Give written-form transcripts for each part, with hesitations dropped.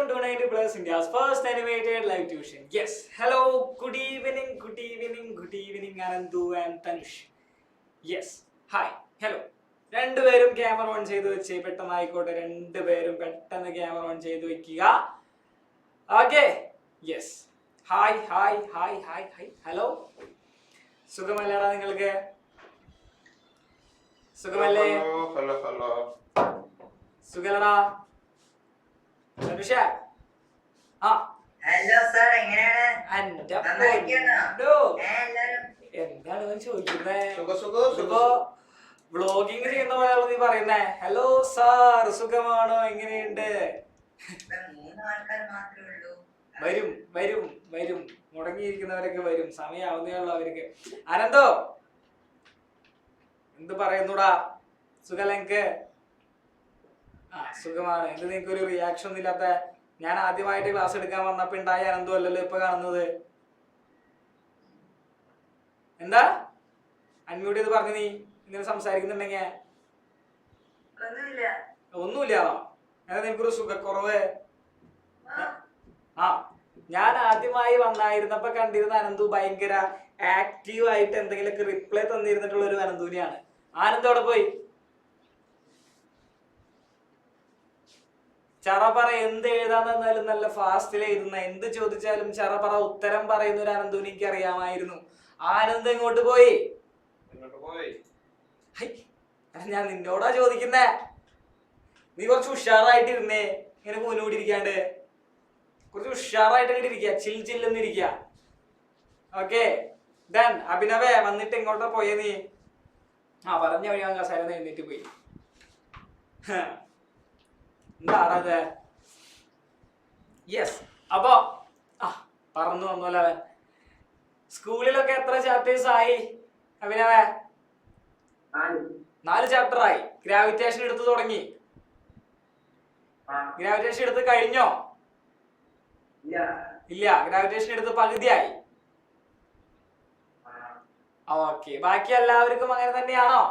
welcome to 90 Plus India's first animated live tuition. Yes, hello, good evening, Anandu and Tanush. Yes, hi, hello. രണ്ടുപേരും camera on ചെയ്ത് വെച്ച് പെട്ടെന്ന് ആയിക്കോട്ടെ, രണ്ടുപേരും പെട്ടെന്ന് ക്യാമറ ഓൺ ചെയ്ത് വെക്കുക. Okay, yes. Hi hi hi hi hi hello. സുഖമല്ലേടാ നിങ്ങൾക്ക്? സുഖമല്ലേ? സുഖലടാ ഹലോ സർ, എങ്ങനെയാണ്? എന്താണ് ചോദിക്കുന്നത്? വ്ളോഗിങ് ചെയ്യുന്ന പോലെയാണ് നീ പറയുന്നേ. ഹലോ സാർ, സുഖമാണോ? എങ്ങനെയുണ്ട്? വരും വരും വരും, മുടങ്ങിയിരിക്കുന്നവരൊക്കെ വരും, സമയാവുന്നേ ഉള്ളൂ അവർക്ക്. ആനന്ദോ, എന്ത് പറയുന്നുടാ? സുഖല്ലേ നിനക്ക്? സുഖമാണ്. എന്ത് നിനക്ക് ഒരു റിയാക്ഷൻ ഒന്നും ഇല്ലാത്ത? ഞാൻ ആദ്യമായിട്ട് ക്ലാസ് എടുക്കാൻ വന്നപ്പോ ഉണ്ടായ അനന്തോ അല്ലല്ലോ ഇപ്പൊ കാണുന്നത്. എന്താ അൺമ്യൂട്ട് ചെയ്ത് പറഞ്ഞു? നീ ഇങ്ങനെ സംസാരിക്കുന്നുണ്ടെങ്കിൽ ഒന്നുമില്ലാന്നോ? എന്താ നിനക്കൊരു സുഖക്കുറവ്? ഞാൻ ആദ്യമായി വന്നായിരുന്നപ്പോ കണ്ടിരുന്ന അനന്തു ഭയങ്കര ആക്റ്റീവ് ആയിട്ട് എന്തെങ്കിലുമൊക്കെ റിപ്ലൈ തന്നിരുന്നിട്ടുള്ള ഒരു അനന്തുവിനെയാണ്. ആനന്ദോടെ പോയി ചറപറ എന്ത് എഴുതാൻ തന്നാലും നല്ല ഫാസ്റ്റിൽ എഴുതുന്ന, എന്ത് ചോദിച്ചാലും ചറപറ ഉത്തരം പറയുന്ന ഒരു അനന്തുവിനെ എനിക്ക് അറിയാമായിരുന്നു. ആനന്ദ് എങ്ങോട്ട് പോയി? ഞാൻ നിന്നോടാ ചോദിക്കുന്നേ. നീ കുറച്ച് ഉഷാറായിട്ടിരുന്നേ, ഇങ്ങനെ മുന്നോട്ടിരിക്കാണ്ട് കുറച്ച് ഉഷാറായിട്ട് ഇരിക്കുക, ചില്ലെന്നിരിക്കുക. Okay done. അഭിനവേ, വന്നിട്ട് എങ്ങോട്ടാ പോയേ നീ? പറഞ്ഞ വഴി വാങ്ങാൻ കസേര എഴുന്നേറ്റ് പോയി. എന്താണത്? യെസ്, അപ്പൊ പറന്നു വന്നല്ലോ അവൻ. സ്കൂളിലൊക്കെ എത്ര ചാപ്റ്റേഴ്സ് ആയി അഭിനവേ? 4 ചാപ്റ്റർ ആയി. ഗ്രാവിറ്റേഷൻ എടുത്ത് തുടങ്ങി. ഗ്രാവിറ്റേഷൻ എടുത്ത് കഴിഞ്ഞോ? ഇല്ല, ഗ്രാവിറ്റേഷൻ എടുത്ത് പകുതിയായി. ഓക്കെ, ബാക്കി എല്ലാവർക്കും അങ്ങനെ തന്നെയാണോ?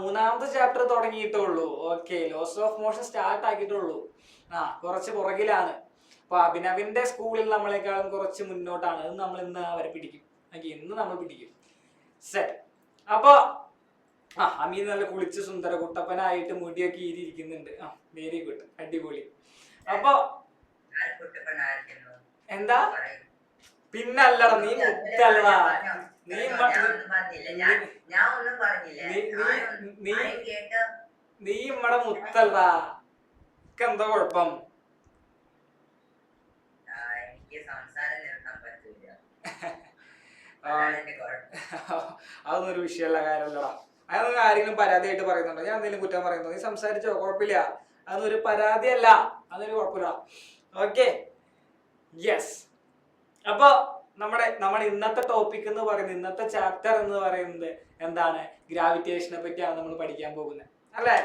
മൂന്നാമത്തെ ചാപ്റ്റർ തുടങ്ങിയിട്ടുള്ളൂ. Okay, laws of motion start ആക്കിയിട്ടുള്ളൂ. കുറച്ച് പുറകിലാണ്. അപ്പൊ അഭിനവിന്റെ സ്കൂളിൽ നമ്മളെക്കാളും കുറച്ച് മുന്നോട്ടാണ്. അത് നമ്മൾ ഇന്ന് അവരെ പിടിക്കും. ഇന്ന് നമ്മൾ പിടിക്കും. സെറ്റ്. അപ്പൊ അമീൻ നല്ല കുളിച്ച് സുന്ദര കുട്ടപ്പനായിട്ട് മുടിയൊക്കെ ഈരിയിരിക്കുന്നുണ്ട്. വെരി ഗുഡ്, അടിപൊളി. അപ്പൊ എന്താ? പിന്നല്ലടാ, നീ മുത്തല്ലടാ. നീ നമ്മടെ മുത്തല്ലടാ. എന്താ കുഴപ്പം? അതൊന്നും ഒരു വിഷയമുള്ള കാര്യമല്ലടാ. അതൊന്നും ആരെങ്കിലും പരാതിയായിട്ട് പറയുന്നുണ്ടോ? ഞാൻ എന്തെങ്കിലും കുറ്റം പറയുന്നോ? നീ സംസാരിച്ചോ, കുഴപ്പമില്ല. അതൊന്നും ഒരു പരാതിയല്ല, അതൊരു കുഴപ്പമില്ല. Okay, yes. അപ്പൊ നമ്മുടെ ഇന്നത്തെ ടോപ്പിക് എന്ന് പറയുന്നത്, ഇന്നത്തെ ചാപ്റ്റർ എന്ന് പറയുന്നത് എന്താണ്? ഗ്രാവിറ്റേഷനെ പറ്റിയാണ് നമ്മൾ പഠിക്കാൻ പോകുന്നത്, അല്ലേ?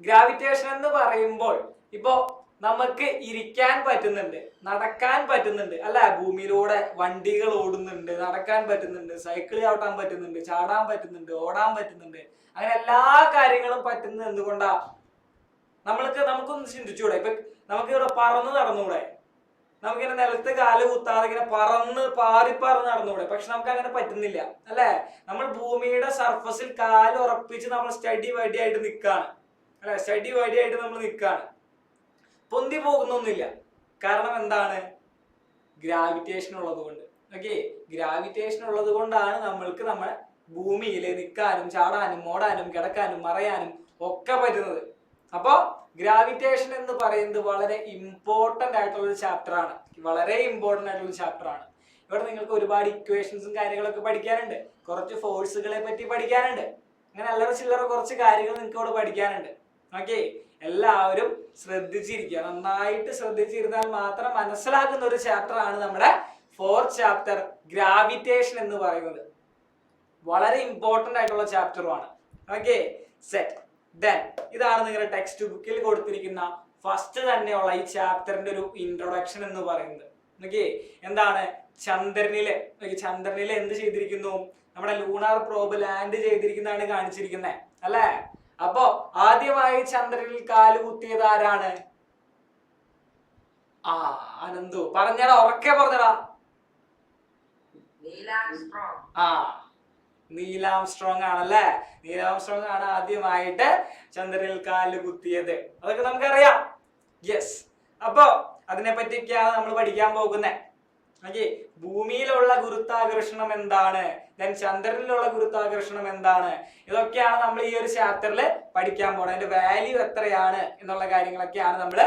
ഗ്രാവിറ്റേഷൻ എന്ന് പറയുമ്പോൾ ഇപ്പോ നമുക്ക് ഇരിക്കാൻ പറ്റുന്നുണ്ട്, നടക്കാൻ പറ്റുന്നുണ്ട്, അല്ലെ? ഭൂമിയിലൂടെ വണ്ടികൾ ഓടുന്നുണ്ട്, നടക്കാൻ പറ്റുന്നുണ്ട്, സൈക്കിൾ ചവിട്ടാൻ പറ്റുന്നുണ്ട്, ചാടാൻ പറ്റുന്നുണ്ട്, ഓടാൻ പറ്റുന്നുണ്ട്. അങ്ങനെ എല്ലാ കാര്യങ്ങളും പറ്റുന്നത് എന്തുകൊണ്ടാ? നമുക്കൊന്ന് ചിന്തിച്ചൂടെ? ഇപ്പൊ നമുക്ക് ഇവിടെ പറന്ന് നടന്നൂടെ? നമുക്കിങ്ങനെ നിലത്ത് കാല് കുത്താതെ ഇങ്ങനെ പാറിപ്പറന്ന് നടന്നൂടെ? പക്ഷെ നമുക്ക് അങ്ങനെ പറ്റുന്നില്ല, അല്ലെ? നമ്മൾ ഭൂമിയുടെ സർഫസിൽ കാല് ഉറപ്പിച്ച് നമ്മൾ സ്റ്റഡി വടിയായിട്ട് നിൽക്കാണ്, അല്ലെ? സ്റ്റഡി വടിയായിട്ട് നമ്മൾ നിൽക്കാണ്, പൊന്തി പോകുന്നൊന്നുമില്ല. കാരണം എന്താണ്? ഗ്രാവിറ്റേഷൻ ഉള്ളത് കൊണ്ട്. ഓക്കെ, ഗ്രാവിറ്റേഷൻ ഉള്ളത് കൊണ്ടാണ് നമ്മൾക്ക് നമ്മുടെ ഭൂമിയിൽ നിൽക്കാനും ചാടാനും ഓടാനും കിടക്കാനും മറയാനും ഒക്കെ പറ്റുന്നത്. അപ്പൊ ഗ്രാവിറ്റേഷൻ എന്ന് പറയുന്നത് വളരെ ഇമ്പോർട്ടന്റ് ആയിട്ടുള്ള ഒരു ചാപ്റ്റർ ആണ്. വളരെ ഇമ്പോർട്ടന്റ് ആയിട്ടുള്ള ഒരു ചാപ്റ്റർ ആണ്. ഇവിടെ നിങ്ങൾക്ക് ഒരുപാട് ഇക്വേഷൻസും കാര്യങ്ങളൊക്കെ പഠിക്കാനുണ്ട്, കുറച്ച് ഫോഴ്സുകളെ പറ്റി പഠിക്കാനുണ്ട്, അങ്ങനെ അല്ലറ ചില്ലറ കുറച്ച് കാര്യങ്ങൾ നിങ്ങൾക്ക് ഇവിടെ പഠിക്കാനുണ്ട്. ഓക്കെ, എല്ലാവരും ശ്രദ്ധിച്ചിരിക്കുക. നന്നായിട്ട് ശ്രദ്ധിച്ചിരുന്നാൽ മാത്രം മനസ്സിലാക്കുന്ന ഒരു ചാപ്റ്റർ ആണ് നമ്മുടെ 4th ചാപ്റ്റർ, ഗ്രാവിറ്റേഷൻ എന്ന് പറയുന്നത്. വളരെ ഇമ്പോർട്ടന്റ് ആയിട്ടുള്ള ചാപ്റ്ററുമാണ്. Okay, set. ദെൻ ഇതാണ് നിങ്ങളുടെ ടെക്സ്റ്റ് ബുക്കിൽ കൊടുത്തിരിക്കുന്ന ഫസ്റ്റ് തന്നെയുള്ള ഈ ചാപ്റ്ററിന്റെ ഒരു ഇൻട്രൊഡക്ഷൻ എന്ന് പറയുന്നത്. ഓക്കെ, എന്താണ്? ചന്ദ്രനിലെ എന്ത് ചെയ്തിരിക്കുന്നു? നമ്മുടെ ലൂണാർ പ്രോബ് ലാൻഡ് ചെയ്തിരിക്കുന്നതാണ് കാണിച്ചിരിക്കുന്നത്, അല്ലേ? അപ്പോ ആദ്യമായി ചന്ദ്രനിൽ കാല് കുത്തിയത് ആരാണ്? അനന്തു പറഞ്ഞടാ, ഉറക്കെ പറഞ്ഞടാ. നീൽ ആംസ്ട്രോങ് ആണല്ലേ. നീൽ ആംസ്ട്രോങ് ആണ് ആദ്യമായിട്ട് ചന്ദ്രനിൽ കാല് കുത്തിയത്. അതൊക്കെ നമുക്കറിയാം. യെസ്. അപ്പോ അതിനെ പറ്റിയൊക്കെയാണ് നമ്മൾ പഠിക്കാൻ പോകുന്നത്. ഓക്കെ, ഭൂമിയിലുള്ള ഗുരുത്വാകർഷണം എന്താണ്, ദെൻ ചന്ദ്രനിലുള്ള ഗുരുത്വാകർഷണം എന്താണ്, ഇതൊക്കെയാണ് നമ്മൾ ഈ ഒരു ചാപ്റ്ററിൽ പഠിക്കാൻ പോകുന്നത്. അതിന്റെ വാല്യൂ എത്രയാണ് എന്നുള്ള കാര്യങ്ങളൊക്കെയാണ് നമ്മൾ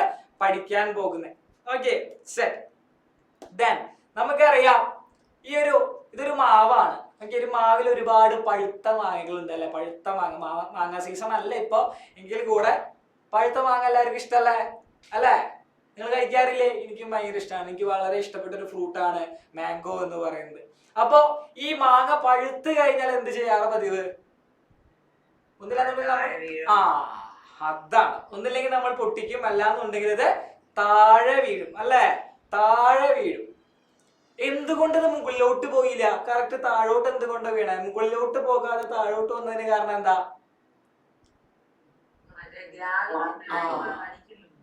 പഠിക്കാൻ പോകുന്നത്. Okay, set. ദെൻ നമുക്കറിയാം ഇതൊരു മാവാണ്. ഓക്കെ, ഒരു മാവിൽ ഒരുപാട് പഴുത്ത മാങ്ങകൾ ഉണ്ട് അല്ലെ. പഴുത്ത മാങ്ങ സീസൺ അല്ല ഇപ്പൊ, എങ്കിൽ കൂടെ പഴുത്ത മാങ്ങ എല്ലാവർക്കും ഇഷ്ടല്ലേ അല്ലെ? നിങ്ങൾ കഴിക്കാറില്ലേ? എനിക്കും ഭയങ്കര ഇഷ്ടമാണ്. എനിക്ക് വളരെ ഇഷ്ടപ്പെട്ട ഒരു ഫ്രൂട്ടാണ് മാംഗോ എന്ന് പറയുന്നത്. അപ്പൊ ഈ മാങ്ങ പഴുത്ത് കഴിഞ്ഞാൽ എന്ത് ചെയ്യാറ് പതിവ്? അതാണ്, ഒന്നില്ലെങ്കിൽ നമ്മൾ പൊട്ടിക്കും, അല്ലാന്നുണ്ടെങ്കിൽ ഇത് താഴെ വീഴും അല്ലെ. താഴെ വീഴും. എന്തുകൊണ്ട് ഇത് മുകളിലോട്ട് പോയില്ല? കറക്റ്റ് താഴോട്ട് എന്തുകൊണ്ട് വീണ? മുകളിലോട്ട് പോകാതെ താഴോട്ട് വന്നതിന് കാരണം എന്താ?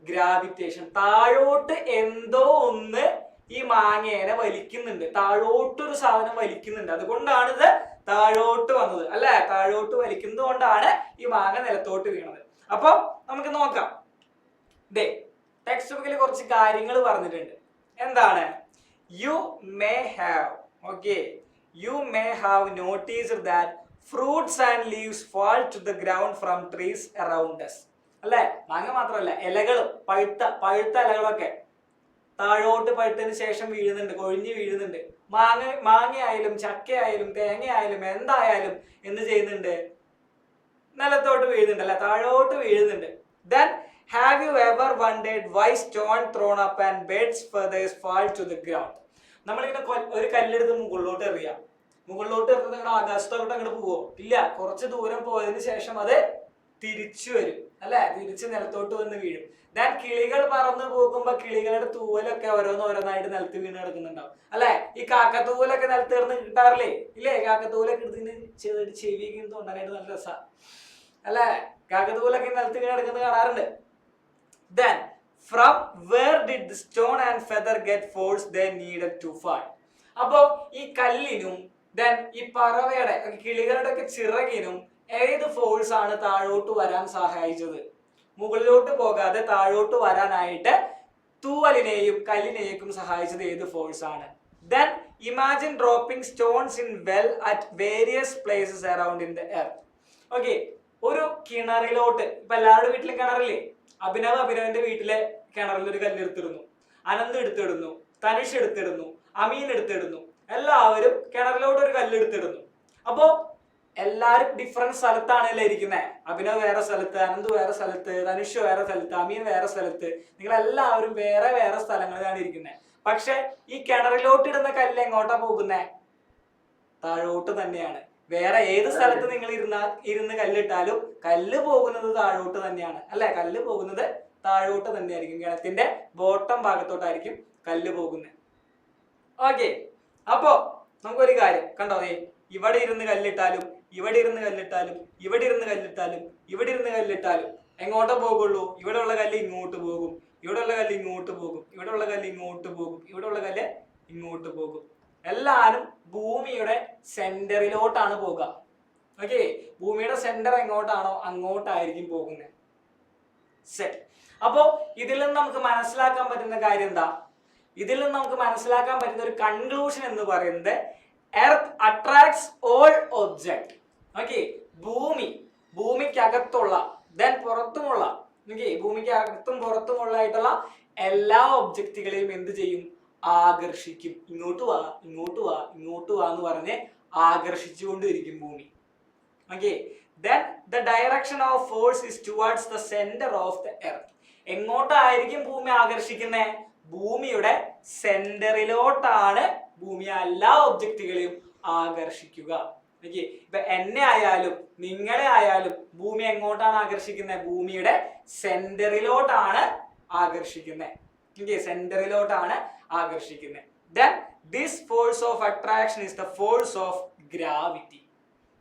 ഗ്രാവിറ്റേഷൻ. താഴോട്ട് എന്തോ ഒന്ന് ഈ മാങ്ങേനെ വലിക്കുന്നുണ്ട്. താഴോട്ടൊരു സാധനം വലിക്കുന്നുണ്ട്. അതുകൊണ്ടാണ് ഇത് താഴോട്ട് വന്നത് അല്ലെ. താഴോട്ട് വലിക്കുന്നത് കൊണ്ടാണ് ഈ മാങ്ങ നിലത്തോട്ട് വീണത്. അപ്പൊ നമുക്ക് നോക്കാം. ടെക്സ്റ്റ് ബുക്കിൽ കുറച്ച് കാര്യങ്ങൾ പറഞ്ഞിട്ടുണ്ട്. എന്താണ്? You may have noticed that fruits and leaves fall to the ground from trees around us. അല്ലെ, മാങ്ങ മാത്രമല്ല, ഇലകളും പഴുത്ത ഇലകളൊക്കെ താഴോട്ട് പഴുത്തതിന് ശേഷം വീഴുന്നുണ്ട്, കൊഴിഞ്ഞു വീഴുന്നുണ്ട്. മാങ്ങയായാലും ചക്കയായാലും തേങ്ങയായാലും എന്തായാലും എന്ത് ചെയ്യുന്നുണ്ട്? നിലത്തോട്ട് വീഴുന്നുണ്ട് അല്ലെ, താഴോട്ട് വീഴുന്നുണ്ട്. Then have you ever wondered why stone thrown up and birds feathers fall to the ground? നമ്മളിങ്ങനെ ഒരു കല്ലെടുത്ത് മുകളിലോട്ട് എറിയാം. മുകളിലോട്ട് എറിഞ്ഞത് നിങ്ങളുടെ ആകാശത്തോട്ട് അങ്ങോട്ട് പോവോ? ഇല്ല. കുറച്ച് ദൂരം പോയതിനു ശേഷം അത് തിരിച്ചു വരും അല്ലെ, തിരിച്ച് നിലത്തോട്ട് വന്ന് വീഴും. ദാൻ കിളികൾ പറന്നു പോകുമ്പോ കിളികളുടെ തൂവലൊക്കെ ഓരോന്നായിട്ട് നിലത്ത് വീണ് കിടക്കുന്നുണ്ടാവും അല്ലെ. ഈ കാക്കത്തൂവലൊക്കെ നിലത്ത് കിടന്ന് കിട്ടാറില്ലേ? ഇല്ലേ? കാക്കത്തൂവലൊക്കെ എടുത്തിന് ചെവിയൊക്കെ തോണ്ടാനായിട്ട് നല്ല രസാ അല്ലെ. കാക്കത്തൂവലൊക്കെ നിലത്ത് വീണ് കിടക്കുന്നത് കാണാറുണ്ട്. Then from where did the stone and feather get force they needed to fall? അപ്പോ ഈ കല്ലിനും ദെൻ ഈ പറവയുടെ കിളികളുടെ ഒക്കെ ചിറകിനും ഏത് ഫോഴ്സ് ആണ് താഴോട്ട് വരാൻ സഹായിച്ചത്? മുകളിലോട്ട് പോകാതെ താഴോട്ട് വരാനായിട്ട് തൂവലിനെയും കല്ലിനെയും സഹായിച്ചത് ഏത് ഫോഴ്സ് ആണ്? Then imagine dropping stones in well at various places around in the earth. Okay, ഒരു കിണറിലോട്ട്, ഇപ്പൊ എല്ലാവരുടെ വീട്ടിലും കിണറില്ലേ? അഭിനവന്റെ വീട്ടിലെ കിണറിൽ ഒരു കല്ല് എടുത്തിടുന്നു, അനന്ത് എടുത്തിടുന്നു, തനുഷ് എടുത്തിടുന്നു, അമീൻ എടുത്തിടുന്നു. എല്ലാവരും കിണറിലോട്ട് ഒരു കല്ല് എടുത്തിടുന്നു. അപ്പോ എല്ലാരും ഡിഫറെന്റ് സ്ഥലത്താണല്ലേ ഇരിക്കുന്നത്. അഭിനവ് വേറെ സ്ഥലത്ത്, അനന്ത് വേറെ സ്ഥലത്ത്, തനുഷ് വേറെ സ്ഥലത്ത്, അമീൻ വേറെ സ്ഥലത്ത്. നിങ്ങൾ എല്ലാവരും വേറെ വേറെ സ്ഥലങ്ങളിലാണ് ഇരിക്കുന്നത്. പക്ഷെ ഈ കിണറിലോട്ട് ഇടുന്ന കല്ല് എങ്ങോട്ടാ പോകുന്നേ? താഴോട്ട് തന്നെയാണ്. വേറെ ഏത് സ്ഥലത്ത് നിങ്ങൾ ഇരുന്ന് കല്ലിട്ടാലും കല്ല് പോകുന്നത് താഴോട്ട് തന്നെയാണ് അല്ലെ. കല്ല് പോകുന്നത് താഴോട്ട് തന്നെയായിരിക്കും. കിണത്തിന്റെ ബോട്ടം ഭാഗത്തോട്ടായിരിക്കും കല്ല് പോകുന്നത്. ഓക്കെ, അപ്പോ നമുക്കൊരു കാര്യം കണ്ടോ, ഇവിടെ ഇരുന്ന് കല്ലിട്ടാലും ഇവിടെ ഇരുന്ന് കല്ലിട്ടാലും ഇവിടെ ഇരുന്ന് കല്ലിട്ടാലും ഇവിടെ ഇരുന്ന് കല്ലിട്ടാലും എങ്ങോട്ടേ പോകുള്ളൂ? ഇവിടെ ഉള്ള കല്ല് ഇങ്ങോട്ട് പോകും, ഇവിടെ ഉള്ള കല്ല് ഇങ്ങോട്ട് പോകും, ഇവിടെ ഉള്ള കല്ല് ഇങ്ങോട്ട് പോകും, ഇവിടെ ഉള്ള കല്ല് ഇങ്ങോട്ട് പോകും. എല്ലാരും ഭൂമിയുടെ സെന്ററിലോട്ടാണ് പോകുക. ഓക്കെ, ഭൂമിയുടെ സെന്റർ എങ്ങോട്ടാണോ അങ്ങോട്ടായിരിക്കും പോകുന്നത്. സെറ്റ്. അപ്പോ ഇതിൽ നിന്ന് നമുക്ക് മനസ്സിലാക്കാൻ പറ്റുന്ന കാര്യം എന്താ? ഇതിൽ നിന്ന് നമുക്ക് മനസ്സിലാക്കാൻ പറ്റുന്ന ഒരു കൺക്ലൂഷൻ എന്ന് പറയുന്നത് earth attracts all object. Okay, ഭൂമിക്കകത്തുള്ള ദെൻ പുറത്തുമുള്ള, ഓക്കെ, ഭൂമിക്കകത്തും പുറത്തുമുള്ളതായിട്ടുള്ള എല്ലാ ഒബ്ജക്റ്റുകളെയും എന്ത് ചെയ്യും? ആകർഷിക്കും. ഇങ്ങോട്ട് വാ, ഇങ്ങോട്ട് വാ, ഇങ്ങോട്ട് വാ എന്ന് പറഞ്ഞ് ആകർഷിച്ചുകൊണ്ടിരിക്കും ഭൂമി. Okay, then the direction of force is towards the center of the earth. എങ്ങോട്ടായിരിക്കും ഭൂമി ആകർഷിക്കുന്നത്? ഭൂമിയുടെ സെന്ററിലോട്ടാണ് ഭൂമി എല്ലാ ഒബ്ജക്റ്റുകളെയും ആകർഷിക്കുക. ഓക്കെ, ഇപ്പൊ എന്നെ ആയാലും നിങ്ങളെ ആയാലും ഭൂമി എങ്ങോട്ടാണ് ആകർഷിക്കുന്നത്? ഭൂമിയുടെ സെന്ററിലോട്ടാണ് ആകർഷിക്കുന്നത്. ഓക്കെ, സെന്ററിലോട്ടാണ് ആകർഷിക്കുന്നത്. Then this force of attraction is the force of gravity.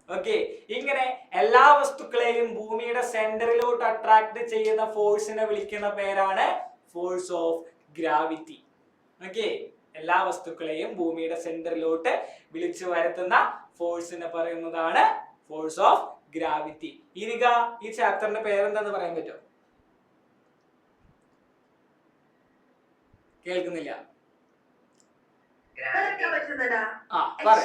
Okay, ഇങ്ങനെ എല്ലാ വസ്തുക്കളെയും ഭൂമിയുടെ സെന്ററിലോട്ട് അട്രാക്ട് ചെയ്യുന്ന ഫോഴ്സിനെ വിളിക്കുന്ന പേരാണ് ഫോഴ്സ് ഓഫ് ഗ്രാവിറ്റി. ഓക്കെ, എല്ലാ വസ്തുക്കളെയും ഭൂമിയുടെ സെന്ററിലോട്ട് വിളിച്ചു വരുത്തുന്ന ഫോഴ്സിനെ പറയുന്നതാണ് ഫോഴ്സ് ഓഫ് ഗ്രാവിറ്റി. ഇനിക ഈ ചാപ്റ്ററിന്റെ പേരെന്താന്ന് പറയാൻ പറ്റുമോ? കേൾക്കുന്നില്ല. ആ പറ,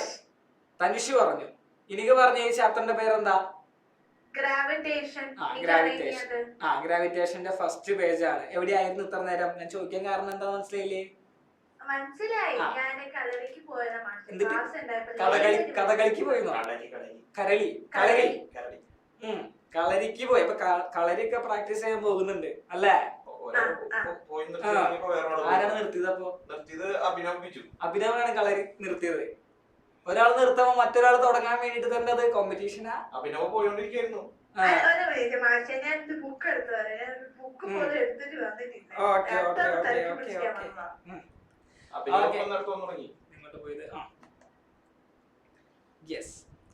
തനിഷ് പറഞ്ഞു. ഇനിക പറഞ്ഞ ഈ ചാപ്റ്ററിന്റെ പേരെന്താ? ഗ്രാവിറ്റേഷന്റെ ഫസ്റ്റ് പേജ് ആണ്. എവിടെയായിരുന്നു ഇത്ര നേരം? ഞാൻ ചോദിക്കാൻ കാരണം എന്താ മനസ്സിലായില്ലേ? കഥകളിക്ക് പോയിരുന്നോ? കളരിക്ക് പോയി. അപ്പൊ കളരിയൊക്കെ പ്രാക്ടീസ് ചെയ്യാൻ പോകുന്നുണ്ട് അല്ലേ? ആരാണ് നിർത്തിയത്? അപ്പൊ അഭിനവാണ് കളരി നിർത്തിയത്. ഒരാൾ നിർത്തുമ്പോ മറ്റൊരാൾ തുടങ്ങാൻ വേണ്ടിട്ട് തന്നെ അത് കോമ്പറ്റീഷനാ. അഭിനവ് പോയോണ്ടിരിക്കുന്നു.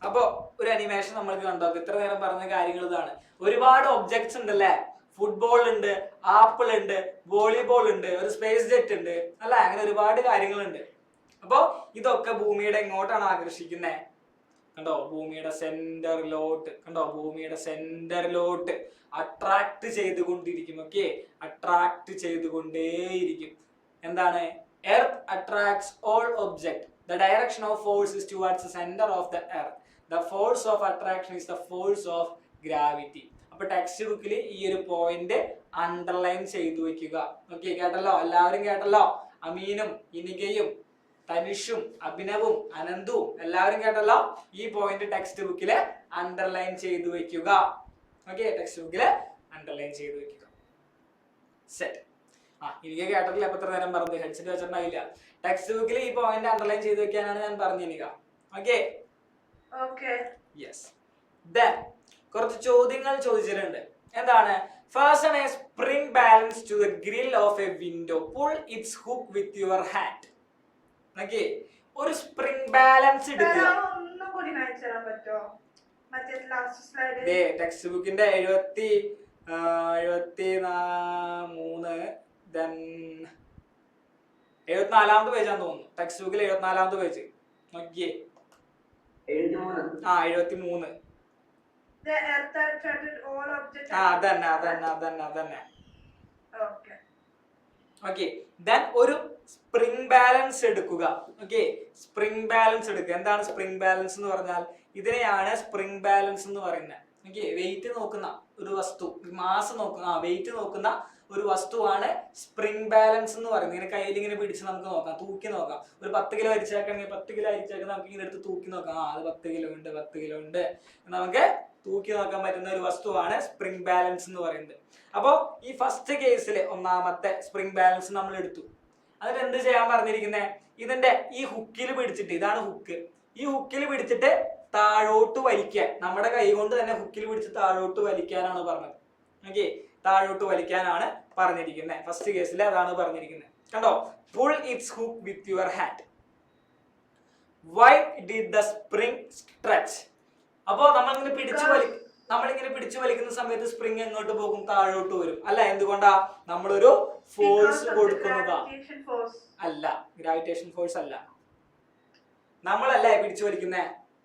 അപ്പൊ ഒരു അനിമേഷൻ നമ്മൾക്ക് കണ്ടോ? ഇത്ര നേരം പറഞ്ഞ കാര്യങ്ങൾ ഇതാണ്. ഒരുപാട് ഒബ്ജക്ട്സ് ഉണ്ടല്ലേ? ഫുട്ബോൾ ഉണ്ട്, ആപ്പിൾ ഉണ്ട്, വോളിബോൾ ഉണ്ട്, ഒരു സ്പേസ് ജെറ്റ് ഉണ്ട് അല്ലെ? അങ്ങനെ ഒരുപാട് കാര്യങ്ങളുണ്ട്. അപ്പൊ ഇതൊക്കെ ഭൂമിയുടെ എങ്ങോട്ടാണ് ആകർഷിക്കുന്നത്? കണ്ടോ? ഭൂമിയുടെ സെന്ററിലോട്ട്. കണ്ടോ? ഭൂമിയുടെ സെന്ററിലോട്ട് അട്രാക്ട് ചെയ്തുകൊണ്ടിരിക്കും. ഓക്കെ, അട്രാക്ട് ചെയ്തുകൊണ്ടേയിരിക്കും. എന്താണ്? Earth attracts all object. The direction of force is towards the center of the earth. The force of attraction is the force of gravity. അപ്പൊ ടെക്സ്റ്റ് ബുക്കിൽ ഈ ഒരു പോയിന്റ് അണ്ടർലൈൻ ചെയ്തു വെക്കുക. ഓക്കെ, കേട്ടല്ലോ? എല്ലാവരും കേട്ടല്ലോ? അമീനും ഇനികയും തനിഷും അഭിനവും അനന്തും എല്ലാവരും കേട്ടല്ലോ? ഈ പോയിന്റ് ടെക്സ്റ്റ് ബുക്കില് അണ്ടർലൈൻ ചെയ്തു വെക്കുക. ഓക്കെ, ടെക്സ്റ്റ് ബുക്കില് അണ്ടർലൈൻ ചെയ്തു വെക്കുക. സെറ്റ്. എനിക്ക് കേട്ടിട്ടില്ല. എത്ര നേരം പറഞ്ഞു? ഹെഡ്സെറ്റ് വെച്ചിട്ടുണ്ടായില്ല. ടെക്സ്റ്റ് ബുക്കിൽ ഈ പോയിന്റ് അണ്ടർലൈൻ ചെയ്തു വെക്കാനാണ് ഞാൻ പറഞ്ഞിരിക്കുക. Okay, yes. ദെൻ കുറച്ച് ചോദ്യങ്ങൾ ചോദിച്ചിട്ടുണ്ട്. എന്താണ്? Fasten a spring balance to the grill of a window. Pull its hook with your hand. Okay, ഒരു സ്പ്രിംഗ് ബാലൻസ് എടുക്കുക. ടെക്സ്റ്റ് ബുക്കിന്റെ 74ാമത്തെ പേജാന്ന് തോന്നുന്നു. ടെക്സ്റ്റ് ബുക്കിൽ 74ാമത്തെ പേജ് നോക്കിയേ. 73. അതന്നെ. ഓക്കെ, ദെൻ ഒരു സ്പ്രിംഗ് ബാലൻസ് എടുക്കുക. ഓക്കെ, സ്പ്രിംഗ് ബാലൻസ് എടുക്കുക. എന്താണ് സ്പ്രിംഗ് ബാലൻസ് എന്ന് പറഞ്ഞാൽ? ഇതിനെയാണ് സ്പ്രിംഗ് ബാലൻസ് എന്ന് പറയുന്നത്. ഓക്കെ, വെയിറ്റ് നോക്കുന്ന ഒരു വസ്തു, മാസ് നോക്കുന്ന, വെയിറ്റ് നോക്കുന്ന ഒരു വസ്തുവാണ് സ്പ്രിംഗ് ബാലൻസ് എന്ന് പറയുന്നത്. ഇങ്ങനെ കയ്യിൽ ഇങ്ങനെ പിടിച്ച് നമുക്ക് നോക്കാം, തൂക്കി നോക്കാം. ഒരു 10 കിലോ അരിച്ചാക്കണെങ്കിൽ 10 കിലോ അരിച്ചാക്കി നമുക്ക് ഇങ്ങനെ എടുത്ത് തൂക്കി നോക്കാം. അത് 10 കിലോ ഉണ്ട്, 10 കിലോ ഉണ്ട്. നമുക്ക് തൂക്കി നോക്കാൻ പറ്റുന്ന ഒരു വസ്തുവാണ് സ്പ്രിംഗ് ബാലൻസ് എന്ന് പറയുന്നത്. അപ്പോ ഈ ഫസ്റ്റ് കേസിൽ ഒന്നാമത്തെ സ്പ്രിംഗ് ബാലൻസ് നമ്മൾ എടുത്തു. അതിന് എന്ത് ചെയ്യാൻ പറഞ്ഞിരിക്കുന്നത്? ഇതിന്റെ ഈ ഹുക്കിൽ പിടിച്ചിട്ട്, ഇതാണ് ഹുക്ക്, ഈ ഹുക്കിൽ പിടിച്ചിട്ട് താഴോട്ട് വലിക്കാൻ. നമ്മുടെ കൈ കൊണ്ട് തന്നെ ഹുക്കിൽ പിടിച്ച് താഴോട്ട് വലിക്കാനാണ് പറഞ്ഞത്. ഓക്കെ, താഴോട്ട് വലിക്കാനാണ് പറഞ്ഞിരിക്കുന്നത്. ഫസ്റ്റ് കേസിൽ അതാണ് പറഞ്ഞിരിക്കുന്നത്. കണ്ടോ? Pull it's hook with your hand. Why did the spring stretch? അപ്പോ നമ്മളിങ്ങനെ പിടിച്ചു വലിക്കുന്ന സമയത്ത് സ്പ്രിംഗ് എങ്ങോട്ട് പോകും? താഴോട്ട് വരും അല്ല? എന്തുകൊണ്ടാ? നമ്മളൊരു ഫോഴ്സ് കൊടുക്കുന്നതാ. അല്ല, ഗ്രാവിറ്റേഷൻ ഫോഴ്സ് അല്ല. നമ്മളല്ലേ പിടിച്ചു വലിക്കുന്നേ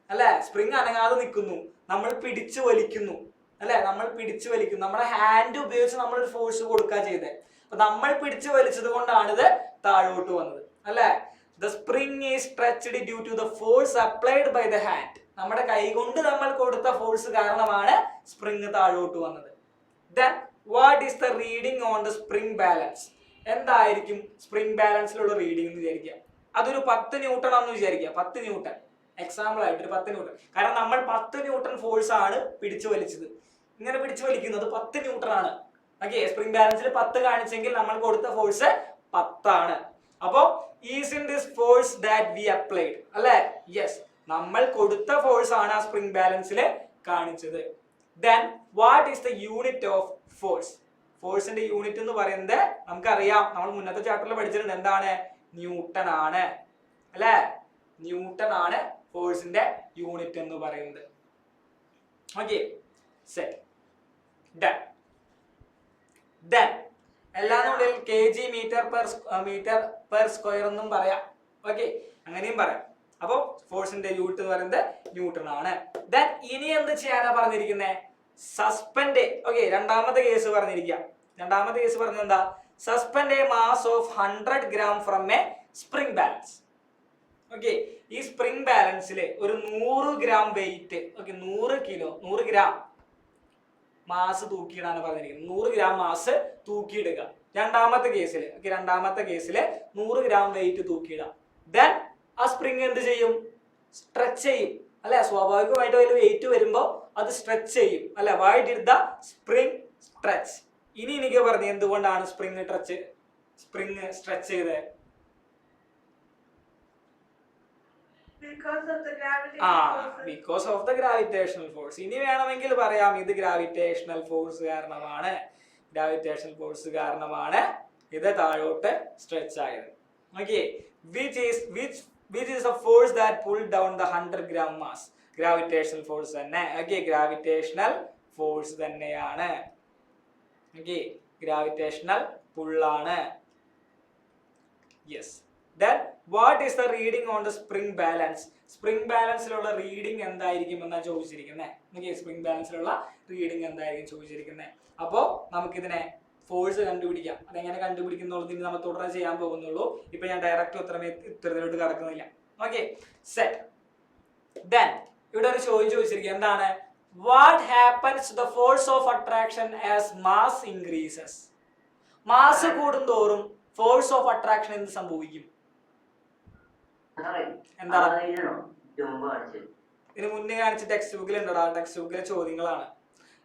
അല്ലെ? സ്പ്രിംഗ് അനങ്ങാതെ നിൽക്കുന്നു, നമ്മൾ പിടിച്ചു വലിക്കുന്നു അല്ലെ? നമ്മൾ പിടിച്ചു വലിക്കുന്നു. നമ്മുടെ ഹാൻഡ് ഉപയോഗിച്ച് നമ്മളൊരു ഫോഴ്സ് കൊടുക്കുക ചെയ്തേ. അപ്പൊ നമ്മൾ പിടിച്ചു വലിച്ചത് കൊണ്ടാണ് ഇത് താഴോട്ട് വന്നത് അല്ലെ? The spring is stretched due to the force applied by the hand. നമ്മുടെ കൈ കൊണ്ട് നമ്മൾ കൊടുത്ത ഫോഴ്സ് കാരണമാണ് സ്പ്രിംഗ് താഴോട്ട് വന്നത്. Then what is the reading on the spring balance? എന്തായിരിക്കും സ്പ്രിംഗ് ബാലൻസിലുള്ള റീഡിംഗ് എന്ന് വിചാരിക്കുക. അതൊരു 10 ന്യൂട്ടൺ ആണെന്ന് വിചാരിക്കുക. 10 ന്യൂട്ടൺ എക്സാമ്പിൾ ആയിട്ട് ഒരു 10 ന്യൂട്ടൺ. കാരണം നമ്മൾ 10 ന്യൂട്ടൺ ഫോഴ്സ് ആണ് പിടിച്ചു വലിച്ചത്. ഇങ്ങനെ പിടിച്ചു വലിക്കുന്നത് 10 ന്യൂട്ടൺ ആണ്. ഓക്കെ, സ്പ്രിംഗ് ബാലൻസിൽ 10 കാണിച്ചെങ്കിൽ നമ്മൾ കൊടുത്ത ഫോഴ്സ് 10 ആണ്. അപ്പോ is in this force that we applied അല്ലെ? യെസ്, നമ്മൾ കൊടുത്ത ഫോഴ്സ് ആണ് ആ സ്പ്രിംഗ് ബാലൻസിൽ കാണിച്ചത്. Then what is the unit of force? ഫോഴ്സിന്റെ യൂണിറ്റ് എന്ന് പറയുന്നത് നമുക്കറിയാം, നമ്മൾ മുന്നത്തെ ചാപ്റ്ററിൽ പഠിച്ചിട്ടുണ്ട്. എന്താണ്? ന്യൂട്ടൺ ആണ് അല്ലെ? ന്യൂട്ടൺ ആണ് ഫോഴ്സിന്റെ യൂണിറ്റ് എന്ന് പറയുന്നത്. Okay set done. ഡൺ എല്ലാന്നുള്ളിൽ kg മീറ്റർ പെർ സ്ക്വയർ എന്നും പറയാം. ഓക്കെ അങ്ങനെയും പറയാം. അപ്പൊ ഫോഴ്സിന്റെ യൂണിറ്റ് എന്ന് പറയുന്നത് ന്യൂട്ടൺ ആണ്. ദെൻ ഇനി എന്ത് ചെയ്യാനാ പറഞ്ഞിരിക്കുന്നത്? സസ്പെൻഡ്. ഓക്കെ രണ്ടാമത്തെ കേസ് പറഞ്ഞിരിക്കുക. രണ്ടാമത്തെ കേസ് പറഞ്ഞത് എന്താ? Suspend a mass of 100 gram from a spring balance. Okay ഈ സ്പ്രിംഗ് ബാലൻസിൽ ഒരു 100 gram weight, okay 100 gram mass തൂക്കിയിടാണ് പറഞ്ഞിരിക്കുന്നത്. 100 gram മാസ് തൂക്കിയിടുക. രണ്ടാമത്തെ കേസിൽ, ഓക്കെ രണ്ടാമത്തെ കേസിൽ 100 gram വെയിറ്റ് തൂക്കിയിടാം. ദെൻ ആ സ്പ്രിംഗ് എന്ത് ചെയ്യും? സ്ട്രെച്ച് ചെയ്യും അല്ലെ? സ്വാഭാവികമായിട്ട് അതിൽ വെയിറ്റ് വരുമ്പോൾ അത് സ്ട്രെച്ച് ചെയ്യും അല്ലെ? Why did the spring stretch? ഇനി എനിക്ക് പറഞ്ഞു എന്തുകൊണ്ടാണ് സ്പ്രിംഗ് സ്ട്രെച്ച് ചെയ്തത്? Because of the gravitational force. ഇനി വേണമെങ്കിൽ പറയാം ഇത് ഗ്രാവിറ്റേഷണൽ ഫോഴ്സ് കാരണമാണ്. ഗ്രാവിറ്റേഷണൽ ഫോഴ്സ് കാരണമാണ് ഇത് താഴോട്ട് സ്ട്രെച്ച് ആയത്. Okay which is the force that pulled down the 100 gram mass? Gravitational force തന്നെ. ഓക്കെ ഗ്രാവിറ്റേഷണൽ ഫോഴ്സ് തന്നെയാണ്. ഓക്കെ ഗ്രാവിറ്റേഷണൽ പുള്ളാണ്. Yes. Then what is the reading on the spring balance? Spring ബാലൻസിലുള്ള reading എന്തായിരിക്കും എന്നാ ചോദിച്ചിരിക്കുന്നത്. Okay spring ബാലൻസിലുള്ള reading എന്തായിരിക്കും ചോദിച്ചിരിക്കുന്നത്. അപ്പോൾ നമുക്കിതിനെ ഫോഴ്സ് കണ്ടുപിടിക്കാം. അതെങ്ങനെ കണ്ടുപിടിക്കുന്നുള്ളത് ഇനി നമ്മൾ തുടർന്ന് ചെയ്യാൻ പോകുന്നുള്ളൂ. ഇപ്പൊ ഞാൻ ഡയറക്റ്റ് ഉത്തരത്തിലോട്ട് കടക്കുന്നില്ല. Okay set. ദെൻ ഇവിടെ ഒരു ചോദ്യം ചോദിച്ചിരിക്കുക. എന്താണ്? What happens to the force of attraction as mass increases? Mass കൂടുന്തോറും ഫോഴ്സ് ഓഫ് അട്രാക്ഷൻ എന്ത് സംഭവിക്കും? എന്താ ഇതിന് മുന്നേ കാണിച്ച ടെക്സ്റ്റ് ബുക്കിൽ ഉണ്ടോ? ടെക്സ്റ്റ് ബുക്കിലെ ചോദ്യങ്ങളാണ്.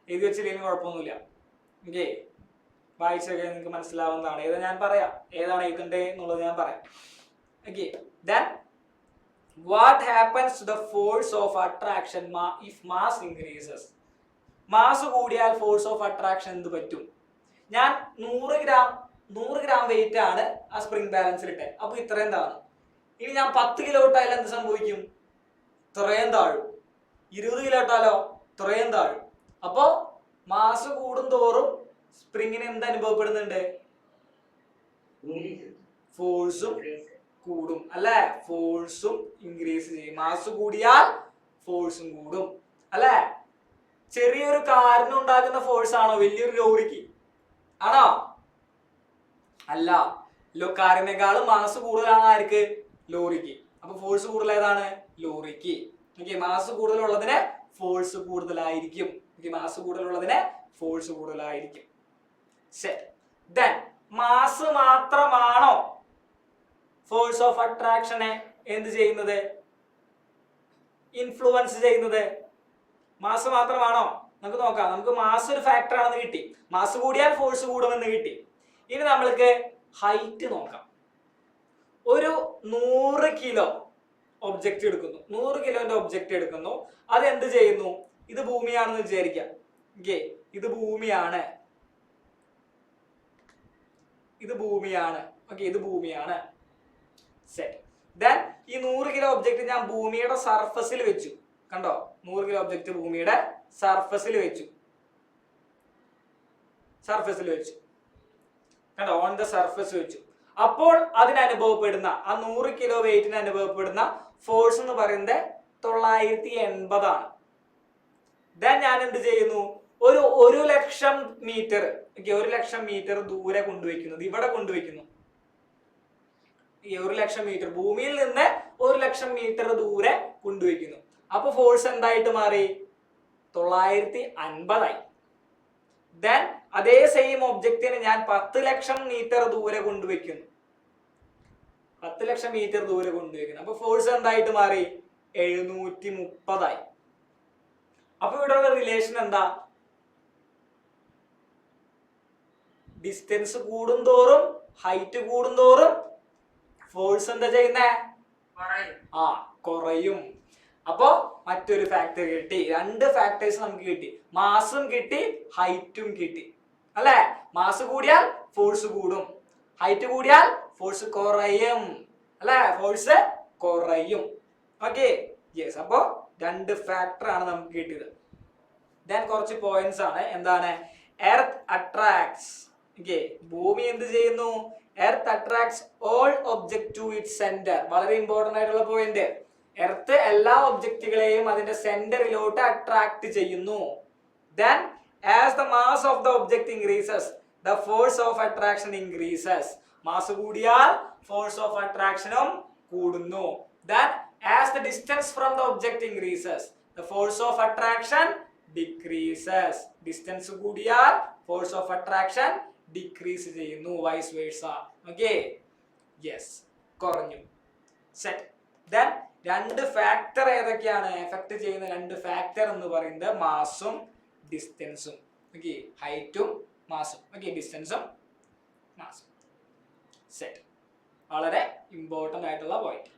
എഴുതി വെച്ചില്ലെങ്കിൽ കുഴപ്പമൊന്നുമില്ല. ഓക്കെ വായിച്ചൊക്കെ നിങ്ങൾക്ക് മനസ്സിലാവുന്നതാണ്. ഏതാ ഞാൻ പറയാം, ഏതാണ് എഴുതണ്ടേ എന്നുള്ളത് ഞാൻ പറയാം. Okay then what happens to the force of attraction if mass increases? Mass കൂടിയാൽ ഫോഴ്സ് ഓഫ് അട്രാക്ഷൻ എന്ത് പറ്റും? ഞാൻ 100 gram വെയിറ്റ് ആണ് ആ സ്പ്രിംഗ് ബാലൻസിൽ ഇട്ടെ. അപ്പൊ ഇത്രയും താഴും. ഇനി ഞാൻ 10 കിലോ ഇട്ടാൽ എന്ത് സംഭവിക്കും? ഇത്രയും താഴും. 20 കിലോ ഇട്ടാലോ? ഇത്രയും താഴും. അപ്പോ മാസ് കൂടുന്തോറും സ്പ്രിങ്ങിന് എന്ത് അനുഭവപ്പെടുന്നുണ്ട്? ഫോഴ്സും കൂടും അല്ലെ? ഫോഴ്സും ഇൻക്രീസ് ചെയ്യും. മാസ് കൂടിയാൽ ഫോഴ്സും കൂടും അല്ലെ? ചെറിയൊരു കാറിന് ഉണ്ടാകുന്ന ഫോഴ്സ് ആണോ വലിയൊരു ലോറിക്ക്? ആണോ? അല്ല. കാറിനേക്കാളും മാസ് കൂടുതലാണ് ആർക്ക്? ലോറിക്ക്. അപ്പൊ ഫോഴ്സ് കൂടുതൽ ഏതാണ്? ലോറിക്ക്. ഓക്കെ മാസ് കൂടുതലുള്ളതിന് ഫോഴ്സ് കൂടുതലായിരിക്കും. മാസ് കൂടുതലുള്ളതിന് ഫോഴ്സ് കൂടുതലായിരിക്കും. ശരി. ദെൻ മാസ് മാത്രമാണോ ഫോഴ്സ് ഓഫ് അട്രാക്ഷനെ എന്ത് ചെയ്യുന്നത്? ഇൻഫ്ലുവൻസ് ചെയ്യുന്നത്? മാസ് മാത്രമാണോ? നമുക്ക് നോക്കാം. നമുക്ക് മാസ് ഒരു ഫാക്ടർ ആണെന്ന് കിട്ടി. മാസ് കൂടിയാൽ ഫോഴ്സ് കൂടുമെന്ന് കിട്ടി. ഇനി നമ്മൾക്ക് ഹൈറ്റ് നോക്കാം. ഒരു 100 കിലോ ഒബ്ജക്റ്റ് എടുക്കുന്നു. 100 കിലോന്റെ ഒബ്ജക്റ്റ് എടുക്കുന്നു. അത് എന്ത് ചെയ്യുന്നു? ഇത് ഭൂമിയാണെന്ന് വിചാരിക്കാം. ഓക്കെ ഇത് ഭൂമിയാണ്. ഇത് ഭൂമിയാണ്. ഓക്കെ ഇത് ഭൂമിയാണ്. സെറ്റ്. ദെൻ ഈ 100 കിലോ ഒബ്ജക്റ്റ് ഞാൻ ഭൂമിയുടെ സർഫസിൽ വെച്ചു. കണ്ടോ? 100 കിലോ ഒബ്ജക്റ്റ് ഭൂമിയുടെ സർഫസിൽ വെച്ചു. കണ്ടോ? ഓൺ ദ സർഫസ് വെച്ചു. അപ്പോൾ അതിനനുഭവപ്പെടുന്ന ആ 100 കിലോ വെയിറ്റിന് അനുഭവപ്പെടുന്ന ഫോഴ്സ് എന്ന് പറയുന്നത് 980 ആണ്. ദെൻ ഞാൻ എന്ത് ചെയ്യുന്നു? ഒരു 1,00,000 മീറ്റർ, 1,00,000 മീറ്റർ ദൂരെ കൊണ്ടുവയ്ക്കുന്നത്. ഇവിടെ കൊണ്ടുവയ്ക്കുന്നു. ഈ 1,00,000 മീറ്റർ ഭൂമിയിൽ നിന്ന് 1,00,000 മീറ്റർ ദൂരെ കൊണ്ടുവയ്ക്കുന്നു. അപ്പൊ ഫോഴ്സ് എന്തായിട്ട് മാറി? 950 ആയി. ദെൻ അതേ സെയിം ഒബ്ജക്റ്റിനെ ഞാൻ 10,00,000 മീറ്റർ ദൂരെ കൊണ്ടുവയ്ക്കുന്നു. 10,00,000 മീറ്റർ ദൂരെ കൊണ്ടുവയ്ക്കുന്നു. അപ്പൊ ഫോഴ്സ് എന്തായിട്ട് മാറി? 730 ആയി. അപ്പൊ ഇവിടെ ഉള്ള റിലേഷൻ എന്താ? ഡിസ്റ്റൻസ് കൂടുന്തോറും ഹൈറ്റ് കൂടുന്തോറും ഫോഴ്സ് എന്താ ചെയ്യുന്നേ? കുറയും. അപ്പോ മറ്റൊരു ഫാക്ടർ കിട്ടി. 2 ഫാക്ടേഴ്സ് നമുക്ക് കിട്ടി. മാസും കിട്ടി, ഹൈറ്റും കിട്ടി അല്ലെ? മാസ് കൂടിയാൽ ഫോഴ്സ് കൂടും, ഹൈറ്റ് കൂടിയാൽ ഫോഴ്സ് കുറയും അല്ലെ? ഫോഴ്സ് കുറയും. Okay yes. അപ്പോ 2 ഫാക്ടർ ആണ് നമുക്ക് കിട്ടിയത്. ദെൻ കുറച്ച് പോയിന്റ്സ് ആണ്. എന്താണ്? Earth attracts. ഓക്കെ, ഭൂമി എന്ത് ചെയ്യുന്നു? Earth attracts all object to its centre. വളരെ ഇമ്പോർട്ടന്റ് ആയിട്ടുള്ള പോയിന്റ്. എർത്ത് എല്ലാ ഒബ്ജക്റ്റുകളെയും അതിന്റെ സെന്ററിലോട്ട് അട്രാക്ട് ചെയ്യുന്നു. Then as the mass of the object increases, the force of attraction increases. Mass കൂടിയാൽ force of attraction കൂടുന്നു. Then as the distance from the object increases, the force of attraction decreases. Distance കൂടിയാൽ force of attraction decrease ചെയ്യുന്നു. Vice versa. Okay? Yes. കുറഞ്ഞു. Set. Then രണ്ട് factor ഏതൊക്കെയാണ്? Effect ചെയ്യുന്ന രണ്ട് factor എന്ന് പറയുന്നത് മാസും ഡിസ്റ്റൻസും. ഓക്കെ, ഹൈറ്റും മാസും. ഓക്കെ, ഡിസ്റ്റൻസും മാസും. സെറ്റ്. വളരെ ഇമ്പോർട്ടൻ്റ് ആയിട്ടുള്ള പോയിന്റ്.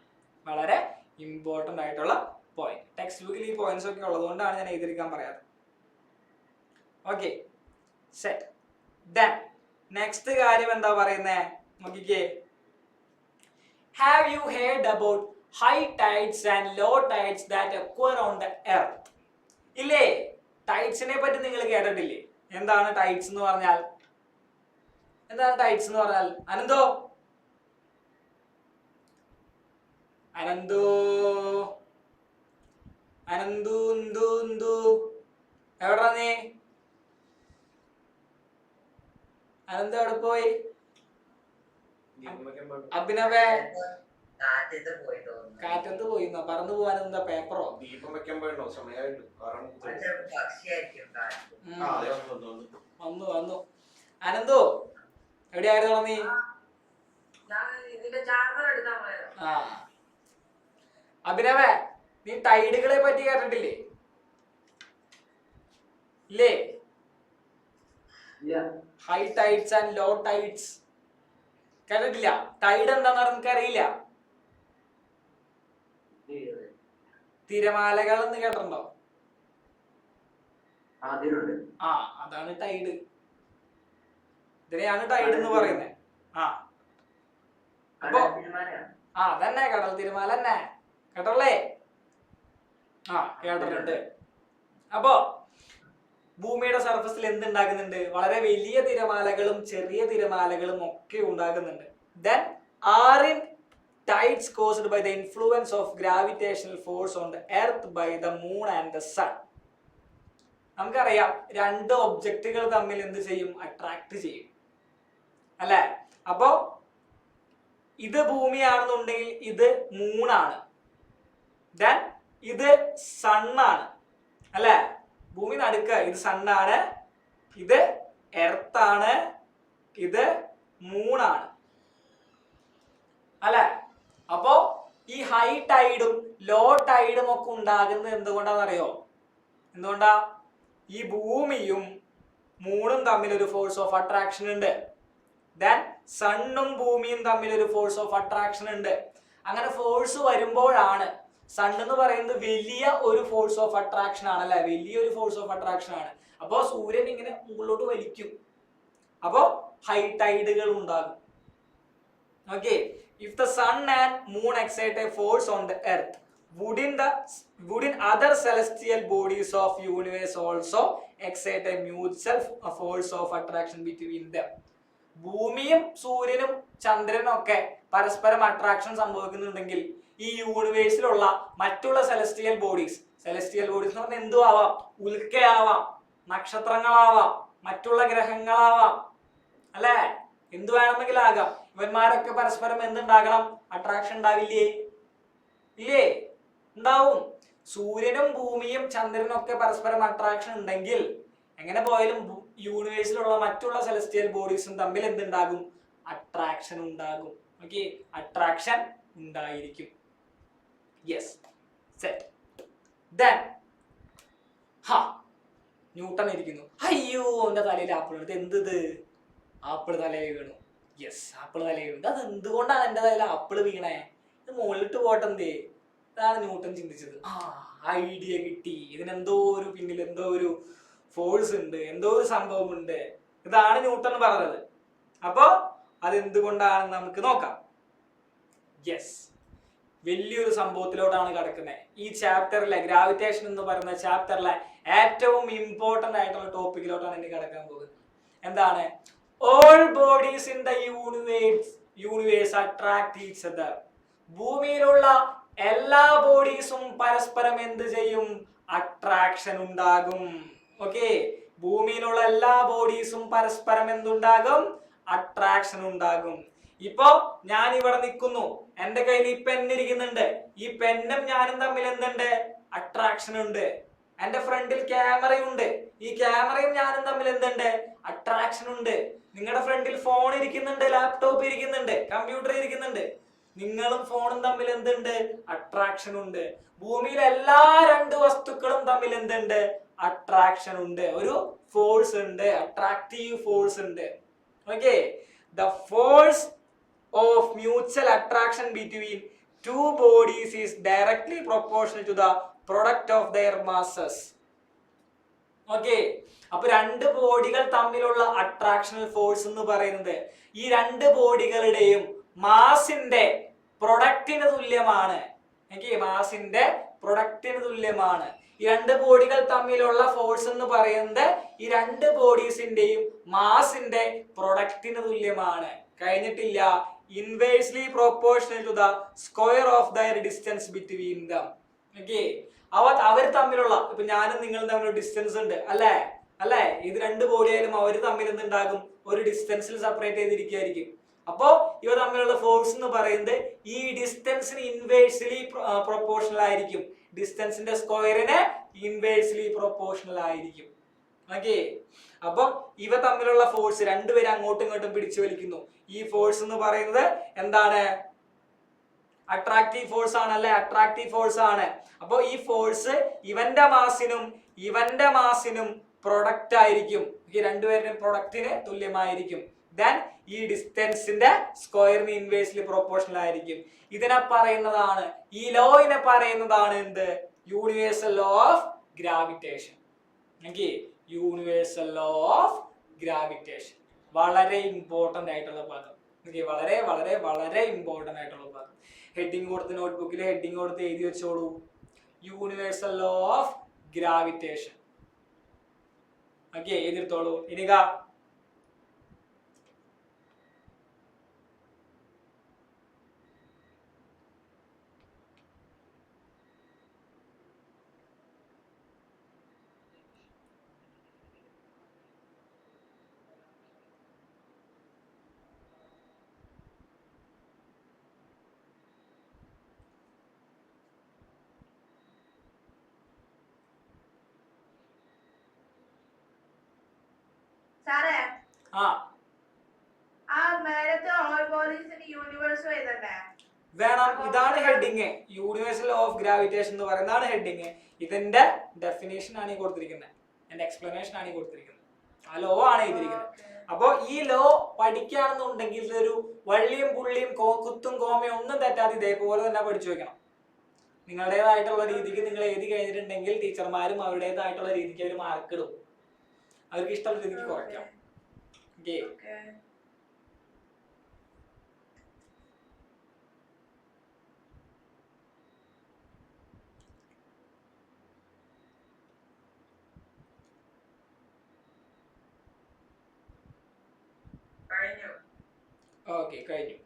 വളരെ ഇമ്പോർട്ടൻ്റ് ആയിട്ടുള്ള പോയിന്റ്. ടെക്സ്റ്റ് ബുക്കിൽ ഈ പോയിന്റ്സ് ഒക്കെ ഉള്ളതുകൊണ്ടാണ് ഞാൻ എഴുതിയിരിക്കാൻ പറയാറ്. Okay, set. ദെൻ നെക്സ്റ്റ് കാര്യം എന്താ പറയുന്നേ? നോക്കിക്കേ. Have you heard about high tides and low tides that occur on the earth? ഇല്ലേ? ടൈഡ്സിനെ പറ്റി നിങ്ങൾ കേട്ടിട്ടില്ലേ? എന്താണ് ടൈഡ്സ് എന്ന് പറഞ്ഞാൽ? എന്താണ് ടൈഡ്സ് എന്ന് പറഞ്ഞാൽ? അനന്തോ അനന്തു എവിടാ നീ? അനന്ത് എവിടെ പോയി? അഭിനവേ കാറ്റത്ത് പോയിന്നോ? പറന്നു പോവാൻ എന്താ പേപ്പറോ? ദീപം വെക്കാൻ പോയിട്ടോ? സമയമായിട്ട് വന്നു. അനന്തു എവിടെയായിരുന്നു നീ? ആ, അഭിനവേ, നീ ടൈഡുകളെ പറ്റി കേട്ടിട്ടില്ലേ? ഇല്ലേ? High tides and low tides കേട്ടിട്ടില്ല? ടൈഡ് എന്താന്ന് നിനക്ക് അറിയില്ല? തിരമാലകൾ എന്ന് കേട്ടിട്ടുണ്ടോ? ആ, അതാണ് ടൈഡ്. ഇതിനെയാണ് ടൈഡ് എന്ന് പറയുന്നത്. അപ്പൊ അതന്നെ കടൽ തിരമാല തന്നെ കേട്ടല്ലേ? കേട്ടിട്ടുണ്ട്. അപ്പോ ഭൂമിയുടെ സർഫസിൽ എന്തുണ്ടാകുന്നുണ്ട്? വളരെ വലിയ തിരമാലകളും ചെറിയ തിരമാലകളും ഒക്കെ ഉണ്ടാകുന്നുണ്ട്. Then are in tides caused by the influence of gravitational force on the earth by the moon and the sun. നമുക്കറിയാം, രണ്ട് ഒബ്ജക്റ്റുകൾ തമ്മിൽ എന്ത് ചെയ്യും? അട്രാക്ട് ചെയ്യും, അല്ലെ? അപ്പോ ഇത് ഭൂമിയാണെന്നുണ്ടെങ്കിൽ ഇത് മൂണാണ്. ദെൻ ഇത് സണ്ണാണ്, അല്ലെ? ഭൂമി നടുക്ക് ഇത് സണ്ണാണ്, ഇത് എർത്താണ്, ഇത് മൂണാണ്, അല്ലെ? അപ്പോ ഈ ഹൈ ടൈഡും ലോ ടൈഡും ഒക്കെ ഉണ്ടാകുന്നത് എന്തുകൊണ്ടാണെന്നറിയോ? എന്തുകൊണ്ടാ? ഈ ഭൂമിയും മൂണും തമ്മിൽ ഒരു ഫോഴ്സ് ഓഫ് അട്രാക്ഷൻ ഉണ്ട്. ദെൻ സണ്ണും ഭൂമിയും തമ്മിൽ ഒരു ഫോഴ്സ് ഓഫ് അട്രാക്ഷൻ ഉണ്ട്. അങ്ങനെ ഫോഴ്സ് വരുമ്പോഴാണ്, സൺ എന്ന് പറയുന്നത് വലിയ ഒരു ഫോഴ്സ് ഓഫ് അട്രാക്ഷൻ ആണ്, അല്ലെ? വലിയൊരു ഫോഴ്സ് ഓഫ് അട്രാക്ഷൻ ആണ്. അപ്പോ സൂര്യൻ ഇങ്ങനെ മുകളിലോട്ട് വലിക്കും. അപ്പോ ഹൈ ടൈഡുകൾ ഉണ്ടാകും. Okay, if the sun and moon exert a force on the earth, wouldn't other celestial bodies of universe also exert a mutual force of attraction between them? ഭൂമിയും സൂര്യനും ചന്ദ്രനും ഒക്കെ പരസ്പരം അട്രാക്ഷൻ സംഭവിക്കുന്നുണ്ടെങ്കിൽ ഈ യൂണിവേഴ്സിലുള്ള മറ്റുള്ള സെലസ്റ്റിയൽ ബോഡീസ് എന്ന് പറഞ്ഞാൽ എന്തും ആവാം. ഉൽക്കയാവാം, നക്ഷത്രങ്ങളാവാം, മറ്റുള്ള ഗ്രഹങ്ങളാവാം, അല്ലേ? എന്ത് വേണമെങ്കിലും ആകാം. ഇവന്മാരൊക്കെ പരസ്പരം എന്തുണ്ടാകണം? അട്രാക്ഷൻ ഉണ്ടാവില്ലേ? ഇല്ലേ? ഉണ്ടാവും. സൂര്യനും ഭൂമിയും ചന്ദ്രനും ഒക്കെ പരസ്പരം അട്രാക്ഷൻ ഉണ്ടെങ്കിൽ എങ്ങനെ പോയാലും യൂണിവേഴ്സിലുള്ള മറ്റുള്ള സെലസ്റ്റിയൽ ബോഡീസും തമ്മിൽ എന്തുണ്ടാകും? അട്രാക്ഷൻ ഉണ്ടാകും. ഓക്കെ, അട്രാക്ഷൻ ഉണ്ടായിരിക്കും. Yes, set. ദെൻ ന്യൂട്ടൺ ഇരിക്കുന്നു. അയ്യോ, എന്റെ തലയിൽ ആപ്പിൾ എടുത്ത്. എന്ത്? ആപ്പിൾ തലയിൽ വീണു. യെസ്, ആപ്പിൾ തലയിൽ വീണു. അത് എന്തുകൊണ്ടാണ് എന്റെ തലയിൽ ആപ്പിൾ വീണേ? ഇത് മുകളിലിട്ട് പോട്ടെന്തേ? ഇതാണ് ന്യൂട്ടൺ ചിന്തിച്ചത്. ഐഡിയ കിട്ടി. ഇതിനെന്തോ ഒരു പിന്നിൽ എന്തോ ഒരു ഫോഴ്സ് ഉണ്ട്, എന്തോ ഒരു സംഭവം ഉണ്ട്. ഇതാണ് ന്യൂട്ടൺ പറഞ്ഞത്. അപ്പോ അതെന്തുകൊണ്ടാണെന്ന് നമുക്ക് നോക്കാം. യെസ്, വലിയൊരു സംഭവത്തിലോട്ടാണ് കിടക്കുന്നത്. ഈ ചാപ്റ്ററിലെ ഗ്രാവിറ്റേഷൻ എന്ന് പറയുന്ന ചാപ്റ്ററിലെ ഏറ്റവും ഇമ്പോർട്ടന്റ് ആയിട്ടുള്ള ടോപ്പിക്കിലോട്ടാണ് ഇനി കിടക്കാൻ പോകുന്നത്. എന്താണ്? All bodies in the universe attract each other. ഭൂമിയിലുള്ള എല്ലാ ബോഡീസും പരസ്പരം എന്ത് ചെയ്യും? അട്രാക്ഷൻ ഉണ്ടാകും. ഓക്കെ, ഭൂമിയിലുള്ള എല്ലാ ബോഡീസും പരസ്പരം എന്തുണ്ടാകും? അട്രാക്ഷൻ ഉണ്ടാകും. ഇപ്പൊ ഞാൻ ഇവിടെ നിൽക്കുന്നു, എന്റെ കയ്യിൽ ഈ പെൻ ഇരിക്കുന്നുണ്ട്. ഈ പെന്നും ഞാനും തമ്മിൽ എന്തുണ്ട്? അട്രാക്ഷൻ ഉണ്ട്. എന്റെ ഫ്രണ്ടിൽ ക്യാമറയുണ്ട്, ഈ ക്യാമറയും ഞാനും തമ്മിൽ എന്തുണ്ട്? അട്രാക്ഷൻ ഉണ്ട്. നിങ്ങളുടെ ഫ്രണ്ടിൽ ഫോൺ ഇരിക്കുന്നുണ്ട്, ലാപ്ടോപ്പ് ഇരിക്കുന്നുണ്ട്, കമ്പ്യൂട്ടർ ഇരിക്കുന്നുണ്ട്. നിങ്ങളും ഫോണും തമ്മിൽ എന്തുണ്ട്? അട്രാക്ഷൻ ഉണ്ട്. ഭൂമിയിലെ എല്ലാ രണ്ട് വസ്തുക്കളും തമ്മിൽ എന്തുണ്ട്? അട്രാക്ഷൻ ഉണ്ട്. ഒരു ഫോഴ്സ് ഉണ്ട്, അട്രാക്റ്റീവ് ഫോഴ്സ് ഉണ്ട്. Okay, the force of mutual attraction between two bodies is directly proportional to the product of their masses. Okay, അപ്പൊ രണ്ട് ബോഡികൾ തമ്മിലുള്ള അട്രാക്ഷണൽ ഫോഴ്സ് എന്ന് പറയുന്നത് ഈ രണ്ട് ബോഡികളുടെയും മാസിന്റെ പ്രൊഡക്റ്റിന് തുല്യമാണ്. മാസിന്റെ പ്രൊഡക്റ്റിന് തുല്യമാണ്. ഈ രണ്ട് ബോഡികൾ തമ്മിലുള്ള ഫോഴ്സ് എന്ന് പറയുന്നത് ഈ രണ്ട് ബോഡീസിന്റെയും മാസിന്റെ പ്രൊഡക്റ്റിന് തുല്യമാണ്. കഴിഞ്ഞിട്ടില്ല. Inversely proportional to the square of their distance between them. Okay, അവർ തമ്മിലുള്ള, ഇപ്പൊ ഞാനും നിങ്ങളും തമ്മിൽ ഡിസ്റ്റൻസ് ഉണ്ട് അല്ലേ? അല്ലേ? ഇത് രണ്ട് ബോഡി ആയാലും അവർ തമ്മിൽ എന്തുണ്ടാകും? ഒരു ഡിസ്റ്റൻസിൽ സെപ്പറേറ്റ് ചെയ്തിരിക്കുകയായിരിക്കും. അപ്പോ ഇവ തമ്മിലുള്ള ഫോഴ്സ് എന്ന് പറയുന്നത് ഈ ഡിസ്റ്റൻസിന് ഇൻവേഴ്സ്ലി പ്രൊപ്പോർഷണൽ ആയിരിക്കും. ഡിസ്റ്റൻസിന്റെ സ്ക്വയറിന് ഇൻവേഴ്സ്ലി പ്രൊപ്പോർഷണൽ ആയിരിക്കും. ഓക്കെ, അപ്പൊ ഇവ തമ്മിലുള്ള ഫോഴ്സ് രണ്ടുപേരും അങ്ങോട്ടും ഇങ്ങോട്ടും പിടിച്ചു വലിക്കുന്നു. ഈ ഫോഴ്സ് എന്ന് പറയുന്നത് എന്താണ്? അട്രാക്റ്റീവ് ഫോഴ്സ് ആണ് അല്ലെ? അട്രാക്റ്റീവ് ഫോഴ്സ് ആണ്. അപ്പൊ ഈ ഫോഴ്സ് ഇവന്റെ മാസിനും പ്രൊഡക്റ്റ് ആയിരിക്കും. ഈ രണ്ടുപേരുടെയും പ്രൊഡക്റ്റിന് തുല്യമായിരിക്കും. ദെൻ ഈ ഡിസ്റ്റൻസിന്റെ സ്ക്വയറിന് ഇൻവേഴ്സ്ലി പ്രൊപ്പോർഷണൽ ആയിരിക്കും. ഇതിനെ പറയുന്നതാണ്, ഈ ലോയിനെ പറയുന്നതാണ് എന്ത്? Universal law of gravitation. Universal law of gravitation വളരെ ഇമ്പോർട്ടന്റ് ആയിട്ടുള്ള പദം. വളരെ വളരെ വളരെ ഇമ്പോർട്ടന്റ് ആയിട്ടുള്ള പദം. ഹെഡിങ് കൊടുത്ത് നോട്ട്ബുക്കിൽ ഹെഡിങ് കൊടുത്ത് എഴുതി വെച്ചോളൂ. Universal law of gravitation. എഴുതിത്തോളൂ. ഇനിക വേണം. ഇതാണ് heading. Universal law of gravitation എന്ന് പറയുന്നതാണ് ഹെഡിങ്. ഇതിന്റെ ഡെഫിനേഷൻ ആണ് ഈ കൊടുത്തിരിക്കുന്നത്, എന്റെ എക്സ്പ്ലനേഷൻ ആണ് ഈ കൊടുത്തിരിക്കുന്നത്. ആ ലോ ആണ് എഴുതിയിരിക്കുന്നത്. അപ്പൊ ഈ ലോ പഠിക്കുകയാണെന്നുണ്ടെങ്കിൽ ഇതൊരു വള്ളിയും പുള്ളിയും കുത്തും കോമയും ഒന്നും തെറ്റാതെ ഇതേപോലെ തന്നെ പഠിച്ചു വെക്കണം. നിങ്ങളുടേതായിട്ടുള്ള രീതിക്ക് നിങ്ങൾ എഴുതി കഴിഞ്ഞിട്ടുണ്ടെങ്കിൽ ടീച്ചർമാരും അവരുടേതായിട്ടുള്ള രീതിക്ക് അവർ മാർക്ക് ഇടും. അവർക്ക് ഇഷ്ടമുള്ള രീതിക്ക് കുറയ്ക്കാം. ഓക്കെ, കഴിഞ്ഞു.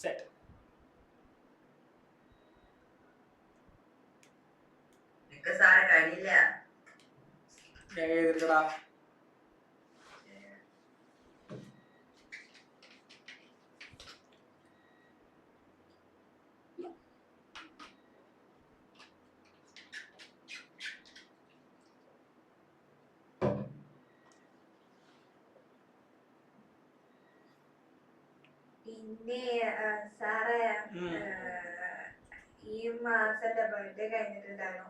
സെറ്റ്. എഴുതിട്ടടാ. പിന്നെ സാറേ, ഈ മാസം ബർത്ത്ഡേ കഴിഞ്ഞിട്ടുണ്ടായിരുന്നു.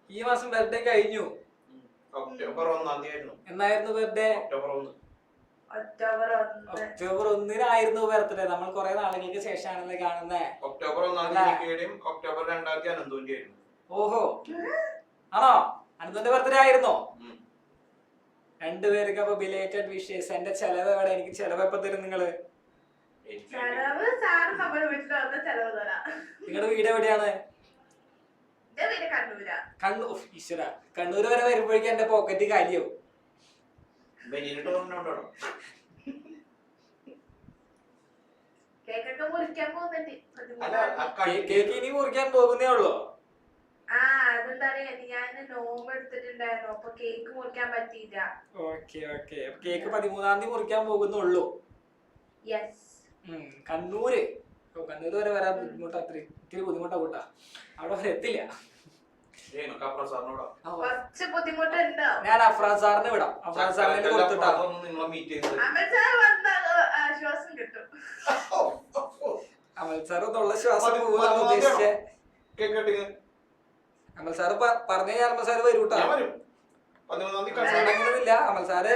ഈ മാസം ബർത്ത്ഡേ കഴിഞ്ഞു. ഒക്ടോബർ 1 എന്നായിരുന്നു ബർത്ത്ഡേ? October 1 birthday. നമ്മൾ കുറെ നാളുകൾക്ക് ശേഷമാണല്ലേ കാണുന്നേ. ഒക്ടോബർ 1 ഒക്ടോബർ 2 അനന്തുവിന്റെ ആയിരുന്നു. ഓഹോ, ആണോ? അനന്തുവിന്റെ ബർത്ത്ഡേ ആയിരുന്നോ? രണ്ടുപേർക്ക് അപ്പൊ ബിലേറ്റഡ് വിഷസ്. എന്റെ ചെലവ് എവിടെ? എനിക്ക് ചെലവ് എപ്പോ തരും നിങ്ങള്? ചെലവ് സാറ് നമ്മുടെ വീട്ടിൽ വന്ന ചെലവ് തരാം. നിങ്ങളുടെ വീട് എവിടെയാണ്? എന്റെ വീട് കണ്ണൂരാ. കണ്ണൂർ. ഈശ്വര, കണ്ണൂർ വരെ വരുമ്പോഴേക്കും എന്റെ പോക്കറ്റ് കാലിയാവും. കേക്കൊക്കെ മുറിക്കാൻ പോകുന്നുണ്ട്. കേക്ക് ഇനി മുറിക്കാൻ പോകുന്നേ ഉള്ളൂ. ആ അതെന്താണ് ഞാൻ നോമ്പ് എടുത്തിട്ടുണ്ടായിരുന്നു, അപ്പൊ കേക്ക് മുറിക്കാൻ പറ്റിയില്ല. Okay okay. കേക്ക് 13-ാം തീയതി മുറിക്കാൻ പോകുന്നുള്ളൂ. യെസ്. കണ്ണൂര്. കണ്ണൂര് വരെ വരാൻ ബുദ്ധിമുട്ടാ. ഇത്തിരി ബുദ്ധിമുട്ടാ കൂട്ടാ. അവിടെ വരെ എത്തില്ല. കുറച്ച് ബുദ്ധിമുട്ടുണ്ടോ? ഞാൻ അഫ്രാൻ സാറിന് വിടാം. അഫ്രാൻ സാറിന് കൊടുത്തിട്ടാ അമൽ സാർ വന്ന ആശ്വാസം കിട്ടും. അമൽ സാർ എന്നുള്ള ശ്വാസം പോകാൻ ഉദ്ദേശിച്ചേ. അമൽ സാറ് പറഞ്ഞ അമൽ സാറ് വരൂട്ടാ. അങ്ങനെയൊന്നുമില്ല. അമൽ സാറ്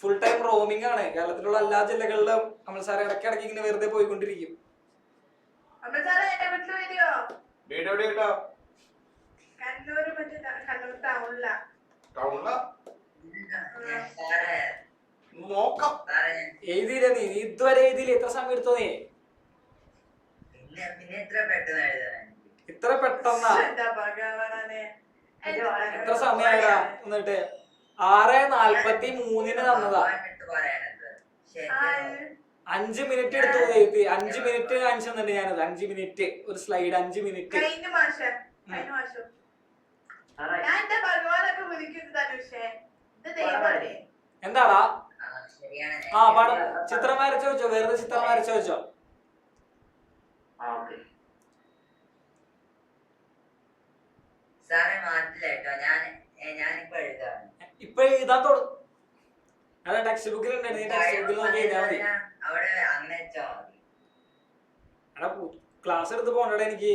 ഫുൾ ടൈം റോമിംഗ് ആണ്. കേരളത്തിലുള്ള എല്ലാ ജില്ലകളിലും അമൽ സാർ ഇടയ്ക്കിടയ്ക്ക് ഇങ്ങനെ വെറുതെ പോയിക്കൊണ്ടിരിക്കും. അമൽ സാർ എന്റെ വീട്ടിൽ വരുമോ? കണ്ണൂര് കണ്ണൂർ ടൗണിലാ. എഴുതിയില്ല നീ? ഇതുവരെ എഴുതിയില്ല. എത്ര സമയം എടുത്തോ നീ? ഇത്ര പെട്ടെന്നാ? എത്ര സമയമായിടാ? എന്നിട്ട് 6:43 തന്നതാ. 5 മിനിറ്റ് എടുത്തു എഴുതി. 5 മിനിറ്റ് കാണിച്ചു തന്നിട്ട് ഞാനത്. 5 മിനിറ്റ് ഒരു സ്ലൈഡ്. 5 മിനിറ്റ്. എന്താടാ? ആ പടം ചിത്രം വരച്ചു വെച്ചോ. വെറുതെ ചിത്രം വരച്ചു വെച്ചോ. ഇപ്പൊ എഴുതാൻ തുടങ്ങും. അതെ, ടെക്സ്റ്റ് ബുക്കിൽ ഉണ്ട്. ടെക്സ്റ്റ് ബുക്കിൽ നോക്കി എഴുതിയാ മതി. എടാ ക്ലാസ് എടുത്ത് പോകണ്ടേ എനിക്ക്?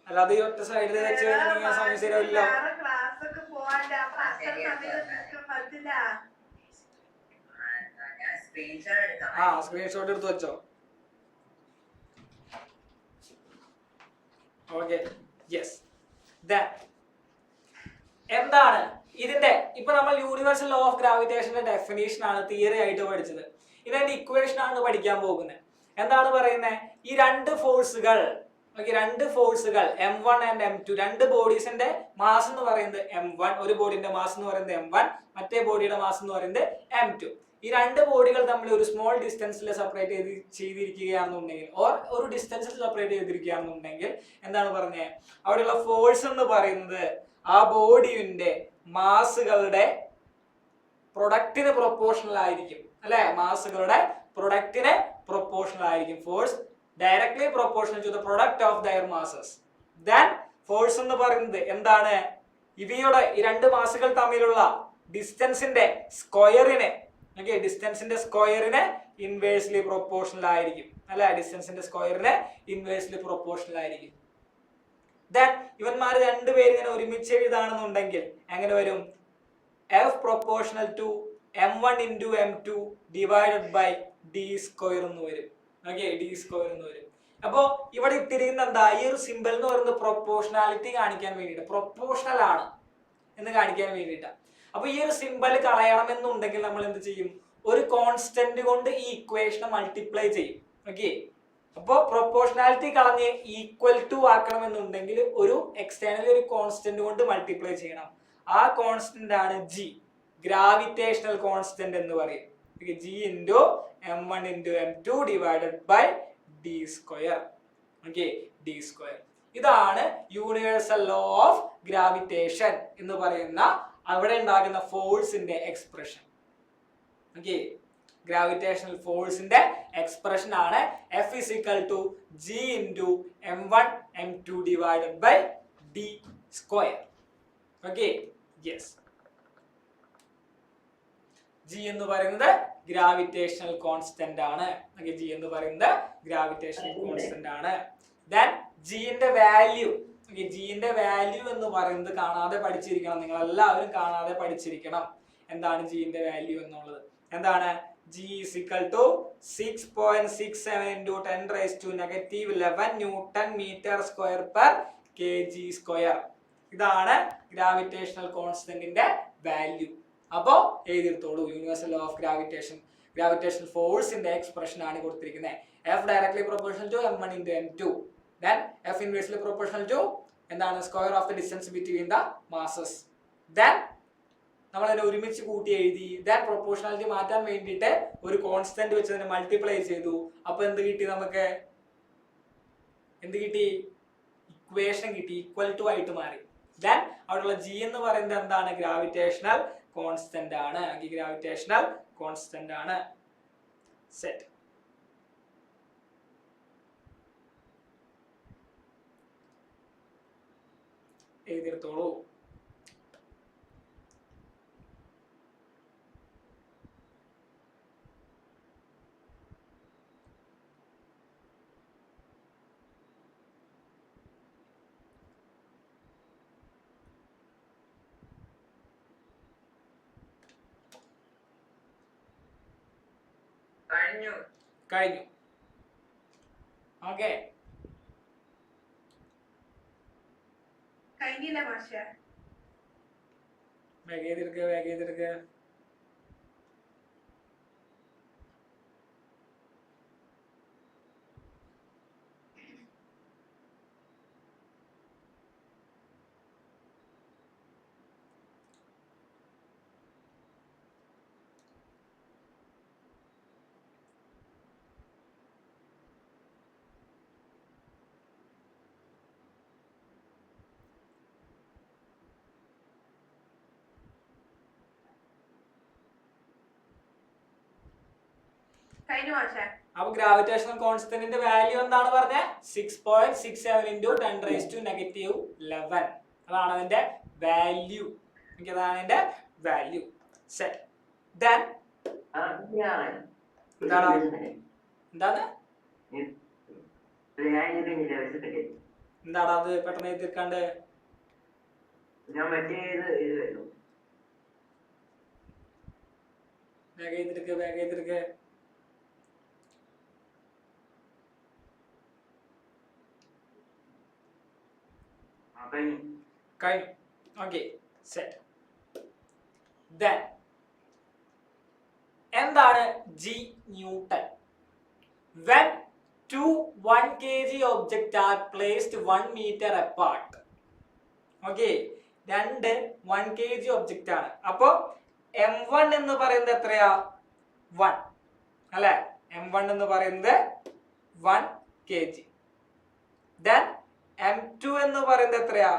അല്ലാതെ ഈ ഒറ്റ സൈഡിൽ വെച്ച് സമയം ശരിയാവില്ല. ആ സ്ക്രീൻഷോട്ട് എടുത്ത് വെച്ചോ. ഓക്കെ. യെസ്. എന്താണ് ഇതിന്റെ? ഇപ്പൊ നമ്മൾ യൂണിവേഴ്സൽ ലോ ഓഫ് ഗ്രാവിറ്റേഷന്റെ ഡെഫിനേഷൻ ആണ് തിയറി ആയിട്ട് പഠിച്ചത്. ഇതിന്റെ ഇക്വേഷൻ ആണ് പഠിക്കാൻ പോകുന്നത്. എന്താണ് പറയുന്നത്? ഈ രണ്ട് ഫോഴ്സുകൾ M1 ആൻഡ് M2, രണ്ട് ബോഡീസിന്റെ മാസ് എന്ന് പറയുന്നത് M1, ഒരു ബോഡിന്റെ മാസ് എന്ന് പറയുന്നത് M1, മറ്റേ ബോഡിയുടെ മാസ് എന്ന് പറയുന്നത് M2. ഈ രണ്ട് ബോഡികൾ തമ്മിൽ ഒരു സ്മോൾ ഡിസ്റ്റൻസിൽ സെപ്പറേറ്റ് ചെയ്തിരിക്കുകയാണെന്നുണ്ടെങ്കിൽ, ഒരു ഡിസ്റ്റൻസിൽ സെപ്പറേറ്റ് ചെയ്തിരിക്കുകയാണെന്നുണ്ടെങ്കിൽ എന്താണ് പറഞ്ഞത്? അവിടെയുള്ള ഫോഴ്സ് എന്ന് പറയുന്നത് ആ ബോഡിയുടെ മാസുകളുടെ പ്രൊഡക്റ്റിന് പ്രൊപ്പോർഷണൽ ആയിരിക്കും. അല്ലെ? മാസുകളുടെ പ്രൊഡക്റ്റിന് പ്രൊപ്പോർഷണൽ ആയിരിക്കും. Force directly proportional to the product of their masses. Then force എന്ന് പറയുന്നത് എന്താണ്? ഇവയുടെ ഈ രണ്ട് മാസുകൾ തമ്മിലുള്ള ഡിസ്റ്റൻസിന്റെ സ്ക്വയറിന് ഇൻവേഴ്സ്ലി പ്രൊപ്പോർഷണൽ ആയിരിക്കും. അല്ലെ? ഡിസ്റ്റൻസിന്റെ സ്ക്വയറിന് ഇൻവേഴ്സ്ലി പ്രൊപ്പോർഷണൽ ആയിരിക്കും. ദെൻ ഇവന്മാർ രണ്ടുപേരും ഇങ്ങനെ ഒരുമിച്ച് എഴുതാണെന്നുണ്ടെങ്കിൽ എങ്ങനെ വരും? F proportional to M1 into M2 divided by D square എന്ന് വരും. ഓക്കെ, D square എന്ന് വരും. അപ്പോ ഇവിടെ ഇട്ടിരിക്കുന്ന എന്താ? ഈ ഒരു സിമ്പിൾ എന്ന് പറയുന്നത് പ്രൊപ്പോർഷണാലിറ്റി കാണിക്കാൻ വേണ്ടിയിട്ട്, പ്രൊപ്പോർഷണൽ ആണ് എന്ന് കാണിക്കാൻ വേണ്ടിയിട്ടാണ്. അപ്പൊ ഈ ഒരു സിമ്പിൾ കളയണം എന്നുണ്ടെങ്കിൽ നമ്മൾ എന്ത് ചെയ്യും? ഒരു കോൺസ്റ്റന്റ് കൊണ്ട് ഈ ഇക്വേഷനെ മൾട്ടിപ്ലൈ ചെയ്യും. ഓക്കെ, അപ്പോ പ്രൊപ്പോർഷണാലിറ്റി കളഞ്ഞ് ഈക്വൽ ടു ആക്കണമെന്നുണ്ടെങ്കിൽ ഒരു എക്സ്റ്റേണലി ഒരു കോൺസ്റ്റന്റ് കൊണ്ട് മൾട്ടിപ്ലൈ ചെയ്യണം. ആ കോൺസ്റ്റന്റ് ആണ് G, ഗ്രാവിറ്റേഷണൽ കോൺസ്റ്റന്റ് എന്ന് പറയും. G into M1 into M2 divided by D square. Okay, D square. ഇതാണ് യൂണിവേഴ്സൽ ലോ ഓഫ് ഗ്രാവിറ്റേഷൻ എന്ന് പറയുന്ന അവിടെ ഉണ്ടാകുന്ന ഫോഴ്സിന്റെ എക്സ്പ്രഷൻ. ഓക്കെ, ഗ്രാവിറ്റേഷണൽ ഫോഴ്സിന്റെ എക്സ്പ്രഷൻ ആണ് F is equal to G into M1 M2 divided by D square. Okay, yes. G എന്ന് പറയുന്നത് ഗ്രാവിറ്റേഷണൽ കോൺസ്റ്റന്റ് ആണ്. G എന്ന് പറയുന്നത് ഗ്രാവിറ്റേഷണൽ കോൺസ്റ്റന്റ് ആണ്. ദെൻ G ന്റെ വാല്യൂ, G ന്റെ വാല്യൂ എന്ന് പറയുന്നത് കാണാതെ പഠിച്ചിരിക്കണം. നിങ്ങൾ എല്ലാവരും കാണാതെ പഠിച്ചിരിക്കണം. എന്താണ് G ന്റെ വാല്യൂ എന്നുള്ളത്? എന്താണ്? G is equal to 6.67 into 10 raised to -11 Newton meter square per kg square. ഇതാണ് ഗ്രാവിറ്റേഷണൽ കോൺസ്റ്റന്റിന്റെ വാല്യൂ. അപ്പോ എഴുതിയെടുത്തോളൂ. യൂണിവേഴ്സൽ ലോ ഓഫ് ഗ്രാവിറ്റേഷൻ ഫോഴ്സിന്റെ എക്സ്പ്രഷൻ ആണ് കൊടുത്തിരിക്കുന്നത്. F directly proportional to m1 into m2. Then F inversely proportional to എന്താണ് square of the distance between the masses. Then നമ്മൾ അതിനെ ഒരുമിച്ച് കൂട്ടി എഴുതി. ദെൻ പ്രൊപ്പോർഷണാലിറ്റി മാറ്റാൻ വേണ്ടിയിട്ട് ഒരു കോൺസ്റ്റന്റ് വെച്ച് അതിനെ മൾട്ടിപ്ലൈ ചെയ്തു. അപ്പൊ എന്ത് കിട്ടി നമുക്ക്? എന്ത് കിട്ടി? ഇക്വേഷൻ കിട്ടി. ഈക്വൽ ടു ആയിട്ട് മാറി. ദെൻ അവിടെയുള്ള ജി എന്ന് പറയുന്നത് എന്താണ്? ഗ്രാവിറ്റേഷണൽ കോൺസ്റ്റന്റ് ആണ്. ഗ്രാവിറ്റേഷണൽ കോൺസ്റ്റന്റ് ആണ്. സെറ്റ്. എഴുതിയെടുത്തോളൂ. കഴിഞ്ഞു. ഓക്കെ, കഴിഞ്ഞില്ല മാഷേ. വേഗം ചെയ്തെടുക്കുക. കഴിഞ്ഞു മാഷേ. അപ്പൊ ഗ്രാവിറ്റേഷണൽ കോൺസ്റ്റന്റിന്റെ വാല്യൂ എന്താണ് പറഞ്ഞ? 6.67 into 10⁻⁻11. അതാണ് അതിന്റെ വാല്യൂ. അതാണ് അതിന്റെ വാല്യൂ. സെറ്റ്. ദെൻ എന്താണ് അത് പെട്ടെന്ന് തീർക്കാണ്ട്? വേഗം ചെയ്തെടുക്കുക. കഴിഞ്ഞു. Okay, set. ദെൻ എന്താണ് G newton? When two 1 kg objects are placed 1 meter apart. Okay, രണ്ട് 1 kg ഒബ്ജക്റ്റ് ആണ്. അപ്പോ m1 എന്ന് പറയുന്നത് എത്രയാ? 1 അല്ലെ? m1 എന്ന് പറയുന്നത് 1 kg. Then m2 എന്ന് പറയുന്നത് എത്രയാ?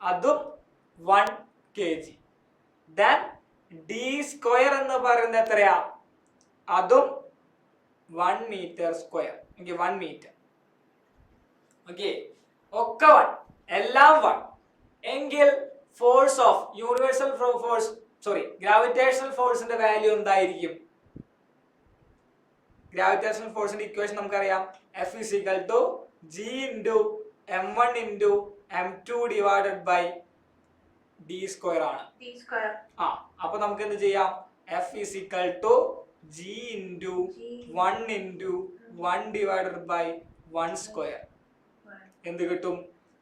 അതും 1 kg. Then d സ്ക്വയർ എന്ന് പറയുന്നത് എത്രയാ? അതും 1 meter square. Okay, 1 meter. Okay, ഒക്കെ 1, എല്ലാം 1. എങ്കിൽ ഫോഴ്സ് ഓഫ് ഗ്രാവിറ്റേഷണൽ ഫോഴ്സിന്റെ വാല്യൂ എന്തായിരിക്കും? ഗ്രാവിറ്റേഷണൽ ഫോഴ്സിന്റെ ഇക്വേഷൻ നമുക്കറിയാം. F is equal to G into m1 into m2 divided by d square ആണ്. അപ്പൊ നമുക്ക് എന്ത് ചെയ്യാം? F is equal to G into 1 into 1 divided by 1 square. എന്ത് കിട്ടും?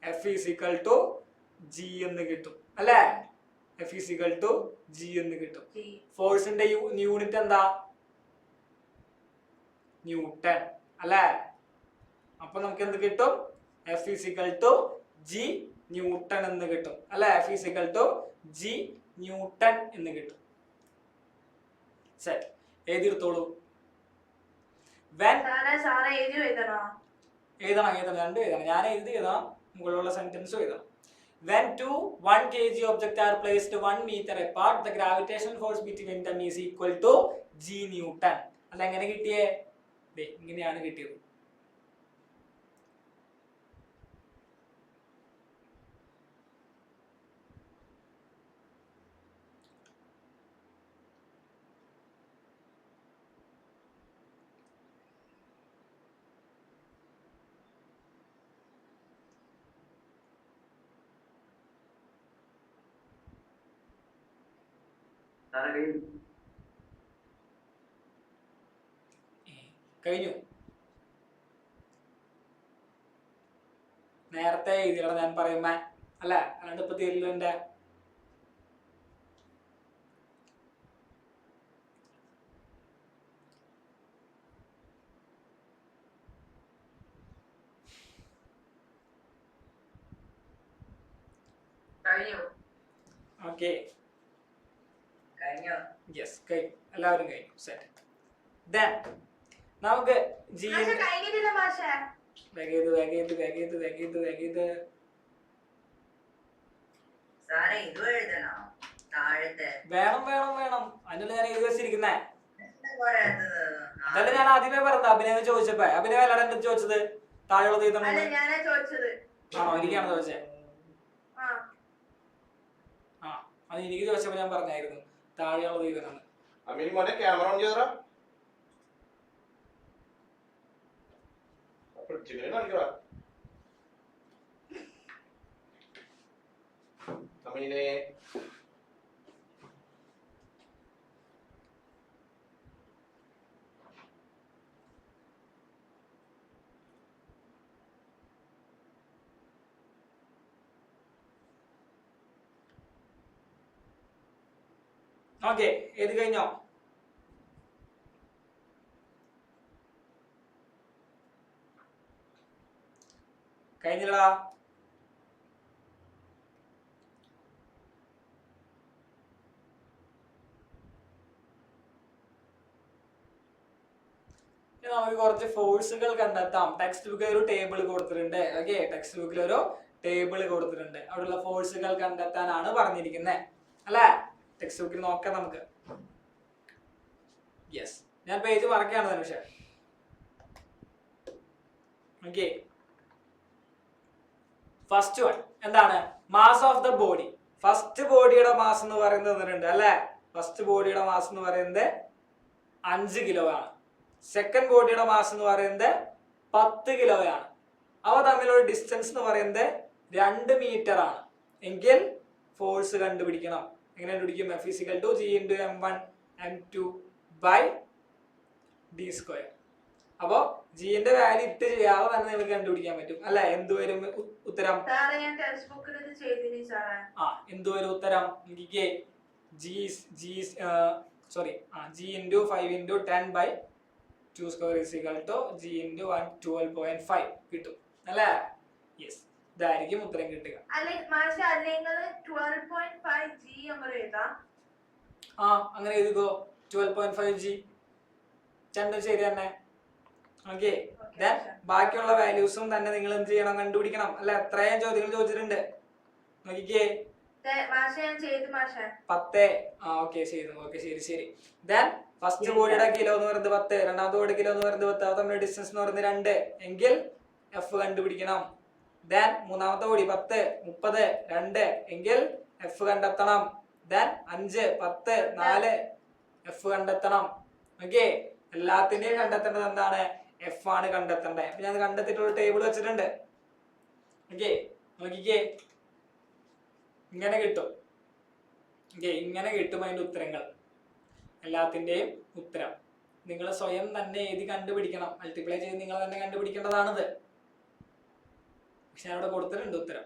F is equal to G എന്ന് കിട്ടും അല്ലേ? F is equal to G എന്ന് കിട്ടും. ഫോഴ്സിന്റെ യൂണിറ്റ് എന്താ? ന്യൂട്ടൺ അല്ലേ? അപ്പൊ നമുക്ക് എന്ത് കിട്ടും? F is equal to G newton എന്ന് കിട്ടും അല്ലേ? F is equal to G newton എന്ന് കിട്ടും. സെറ്റ്. എഴുതിയെടുത്തോളൂ. എഴുതണം, രണ്ടും എഴുതണം. ഞാൻ എഴുതണം, മുകളിലുള്ള സെന്റൻസും എഴുതണം. When two 1 kg objects are placed 1 meter apart, the gravitational force between them is equal to G Newton. അതെങ്ങനെ കിട്ടിയേ? ഇങ്ങനെയാണ് കിട്ടിയത്. കഴിഞ്ഞു. നേരത്തെ എഴുതിയാണ് ഞാൻ പറയുമ്പോ അല്ല, അല്ലാണ്ട് ഇപ്പൊ തീരില്ല. ഓക്കെ കഴിഞ്ഞോ? യെസ് കഴിഞ്ഞു, എല്ലാവരും കഴിഞ്ഞു. സെറ്റ്. ദെൻ നമുക്ക് മാഷെ കഴിഞ്ഞിട്ടില്ല മാഷെ. സാറേ ഇതും എഴുതണോ? താഴത്തെ വേണം വേണം വേണം, അതിനുള്ള ഞാൻ എഴുതി വെച്ചിരിക്കുന്നേ. എന്താ പറയാത്തത്? അതല്ല ഞാൻ ആദ്യമേ പറഞ്ഞത്, അഭിനയം ചോദിച്ചപ്പോ. അഭിനയം അല്ലാതെ എന്ത് ചോദിച്ചത്? താഴെയുള്ളത് അല്ല എഴുതണമെന്ന്. ഞാനാ ചോദിച്ചത്. ആണോ? എനിക്കാണോ ചോദിച്ചേ? ആ ആ, അത് എനിക്ക് ചോദിച്ചപ്പോ ഞാൻ പറഞ്ഞായിരുന്നു താഴെയുള്ളത് എഴുതണമെന്ന്. അമീൻ മോനെ ക്യാമറ ഓൺ ചെയ്തോ. ഫ്രിഡ്ജിങ്ങനെ കാണിക്കടാ അമീനെ. ഓക്കെ, ഏത് കഴിഞ്ഞോ? കഴിഞ്ഞില്ലടാ. നമുക്ക് കുറച്ച് ഫോഴ്സുകൾ കണ്ടെത്താം. ടെക്സ്റ്റ് ബുക്കിൽ ഒരു ടേബിൾ കൊടുത്തിട്ടുണ്ട്. ഓക്കെ, ടെക്സ്റ്റ് ബുക്കിൽ ഒരു ടേബിൾ കൊടുത്തിട്ടുണ്ട്. അവിടെയുള്ള ഫോഴ്സുകൾ കണ്ടെത്താനാണ് പറഞ്ഞിരിക്കുന്നത് അല്ലേ? ടെക്സ്റ്റ് ബുക്കിൽ നോക്കാം നമുക്ക്. യെസ്, ഞാൻ പേജ് മറക്കാണ് നിമിഷം. ഓക്കെ, ഫസ്റ്റ് വൺ എന്താണ്? Mass of the body. First ബോഡിയുടെ മാസ് എന്ന് പറയുന്നത് തന്നിട്ടുണ്ട് അല്ലേ? ഫസ്റ്റ് ബോഡിയുടെ മാസ് എന്ന് പറയുന്നത് 5 കിലോ ആണ്. സെക്കൻഡ് ബോഡിയുടെ മാസ് എന്ന് പറയുന്നത് 10 കിലോ ആണ്. അവ തമ്മിലുള്ള ഡിസ്റ്റൻസ് എന്ന് പറയുന്നത് 2 മീറ്റർ ആണ്. എങ്കിൽ ഫോഴ്സ് കണ്ടുപിടിക്കണം. എങ്ങനെ കണ്ടുപിടിക്കും? F is equal to G into M1 M2 by D square. അപ്പോ ജിന്റെ വാല്യൂ ഇട്ട് ചെയ്യാതെ തന്നെ നിങ്ങൾക്ക് കണ്ടുപിടിക്കാൻ പറ്റും അല്ലെ? എന്ത് വരും ഉത്തരം? എന്ത് വരും ഉത്തരം? G into 5 into 10 by 2 square is equal to G into 12.5 കിട്ടും അല്ലേ? യെസ്, ഇതായിരിക്കും ഉത്തരം കിട്ടുക. അങ്ങനെ എഴുതിക്കോ. 12.5 G രണ്ടും ശരി തന്നെ. ഓക്കെ, ബാക്കിയുള്ള വാല്യൂസും തന്നെ നിങ്ങൾ എന്ത് ചെയ്യണം? കണ്ടുപിടിക്കണം അല്ലെ? എത്രയും ചോദ്യങ്ങൾ ചോദിച്ചിട്ടുണ്ട്. നോക്കിക്കേ, 10. ഓക്കെ ചെയ്തു. ഓക്കെ ശരി ശരി. ദെൻ ഫസ്റ്റ് ബോഡിയുടെ കിലോ എന്ന് പറയുന്നത് 10, രണ്ടാമത്തെ ബോഡി കിലോ എന്ന് പറയുന്നത് 10. തമ്മിലുള്ള ഡിസ്റ്റൻസ് എന്ന് പറയുന്നത് 2. എങ്കിൽ എഫ് കണ്ടുപിടിക്കണം. ദെൻ മൂന്നാമത്തെ ബോഡി 10, 30, 2 എങ്കിൽ എഫ് കണ്ടെത്തണം. ദെൻ 5, 10, 4 എഫ് കണ്ടെത്തണം. ഓക്കെ, എല്ലാത്തിന്റെയും കണ്ടെത്തേണ്ടത് എന്താണ്? എഫ് ആണ് കണ്ടെത്തേണ്ടത്. അപ്പൊ ഞാൻ കണ്ടെത്തിയിട്ടുള്ള ടേബിൾ വെച്ചിട്ടുണ്ട്. ഓക്കെ, നോക്കിക്കേ, ഇങ്ങനെ കിട്ടും. ഓക്കെ, ഇങ്ങനെ കിട്ടും അതിന്റെ ഉത്തരങ്ങൾ. എല്ലാത്തിന്റെയും ഉത്തരം നിങ്ങൾ സ്വയം തന്നെ എഴുതി കണ്ടുപിടിക്കണം. മൾട്ടിപ്ലൈ ചെയ്ത് നിങ്ങൾ തന്നെ കണ്ടുപിടിക്കേണ്ടതാണിത്. പക്ഷെ ഞാൻ അവിടെ കൊടുത്തിട്ടുണ്ട് ഉത്തരം.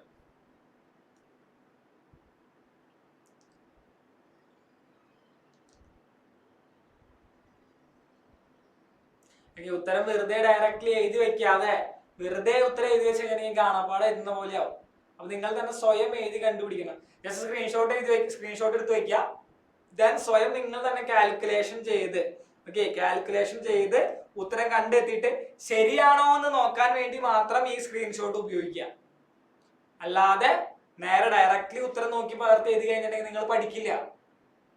ഉത്തരം വെറുതെ ഡയറക്റ്റ്ലി എഴുതി വെക്കാതെ വെറുതെ ഉത്തരം എഴുതി വെച്ച് കഴിഞ്ഞാൽ കാണാപ്പാടെ എഴുതുന്ന പോലെയാവും. അപ്പൊ നിങ്ങൾ തന്നെ സ്വയം എഴുതി കണ്ടുപിടിക്കണം. ജസ്റ്റ് സ്ക്രീൻഷോട്ട് എടുത്ത് വെക്കുക. ദെൻ സ്വയം നിങ്ങൾ തന്നെ കാൽക്കുലേഷൻ ചെയ്ത് കാൽക്കുലേഷൻ ചെയ്ത് ഉത്തരം കണ്ടെത്തിയിട്ട് ശരിയാണോ എന്ന് നോക്കാൻ വേണ്ടി മാത്രം ഈ സ്ക്രീൻഷോട്ട് ഉപയോഗിക്കുക. അല്ലാതെ നേരെ ഡയറക്റ്റ്ലി ഉത്തരം നോക്കി പകർത്തി എഴുതി കഴിഞ്ഞിട്ടുണ്ടെങ്കിൽ നിങ്ങൾ പഠിക്കില്ല.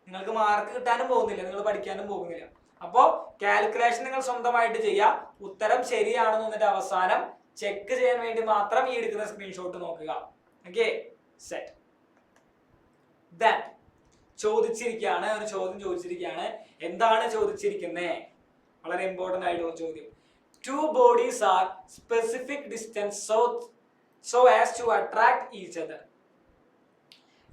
നിങ്ങൾക്ക് മാർക്ക് കിട്ടാനും പോകുന്നില്ല, നിങ്ങൾ പഠിക്കാനും പോകുന്നില്ല. അപ്പോ കാൽക്കുലേഷൻ നിങ്ങൾ സ്വന്തമായിട്ട് ചെയ്യുക. ഉത്തരം ശരിയാണെന്ന് എന്നിട്ട് അവസാനം ചെക്ക് ചെയ്യാൻ വേണ്ടി മാത്രം ഈ എടുക്കുന്ന സ്ക്രീൻഷോട്ട് നോക്കുക. Okay, set. ദെൻ ചോദിച്ചിരിക്കുകയാണ്, ഒരു ചോദ്യം ചോദിച്ചിരിക്കുകയാണ്. എന്താണ് ചോദിച്ചിരിക്കുന്നത്? വളരെ ഇമ്പോർട്ടന്റ് ആയിട്ടുള്ള ചോദ്യം. 2 bodies are specific distance so as to attract each other.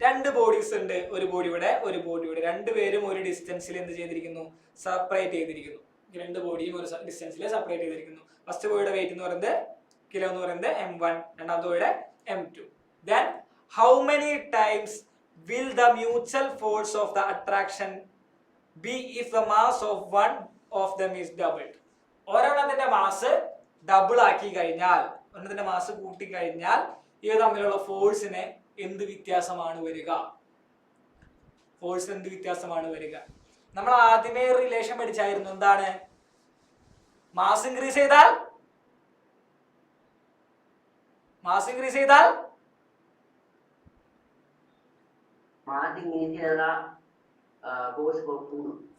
2 bodies ഉണ്ട്, ഒരു ബോഡിയുടെ ഒരു ബോഡിയുടെ. രണ്ടുപേരും ഒരു ഡിസ്റ്റൻസിൽ എന്ത് ചെയ്തിരിക്കുന്നു? സെപ്പറേറ്റ് ചെയ്തിരിക്കുന്നു. 2 ബോഡിയും ഒരു ഡിസ്റ്റൻസിൽ സെപ്പറേറ്റ് ചെയ്തിരിക്കുന്നു. ഫസ്റ്റ് ബോഡിയുടെ വെയിറ്റ് എന്ന് പറയുന്നത് കിലോ എന്ന് പറയുന്നത് M1, രണ്ടാമത്തെ ബോഡിയുടെ M2. Then how many times will the mutual force of the attraction be if the mass of one of them is doubled? ഒരെണ്ണത്തിന്റെ മാസ് ഡബിൾ ആക്കി കഴിഞ്ഞാൽ, ഒരെണ്ണത്തിന്റെ മാസ് കൂട്ടി കഴിഞ്ഞാൽ ഇവ തമ്മിലുള്ള ഫോഴ്സിനെ എന്ത് വ്യത്യാസമാണ് വരിക? ഫോഴ്സ് എന്ത് വ്യത്യാസമാണ് വരിക? നമ്മൾ ആദ്യമേ റിലേഷൻ പഠിച്ചായിരുന്നു. എന്താണ്? മാസ് ഇൻക്രീസ് ചെയ്താൽ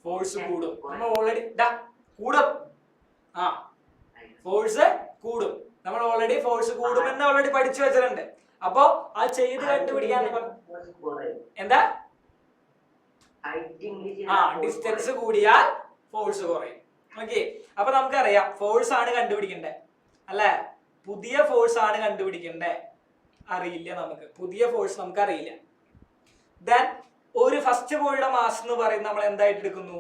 ഫോഴ്സ് കൂടും. നമ്മൾ ഓൾറെഡി കൂടും. ഫോഴ്സ് കൂടും. നമ്മൾ ഓൾറെഡി ഫോഴ്സ് കൂടുമെന്ന് ഓൾറെഡി പഠിച്ചു വെച്ചിട്ടുണ്ട്. അപ്പൊ അത് ചെയ്ത് കണ്ടുപിടിക്കാൻ എന്താ? ഡിസ്റ്റൻസ് കൂടിയാൽ ഫോഴ്സ് കുറയും. ഓക്കെ, അപ്പൊ നമുക്കറിയാം ഫോഴ്സ് ആണ് കണ്ടുപിടിക്കണ്ടേ അല്ലെ? പുതിയ ഫോഴ്സ് ആണ് കണ്ടുപിടിക്കണ്ടേ? അറിയില്ല നമുക്ക്. പുതിയ ഫോഴ്സ് നമുക്ക് അറിയില്ല. ദെൻ ഒരു ഫസ്റ്റ് ബോഡിയുടെ മാസ് എന്ന് പറയുന്നത് നമ്മൾ എന്തായിട്ട് എടുക്കുന്നു?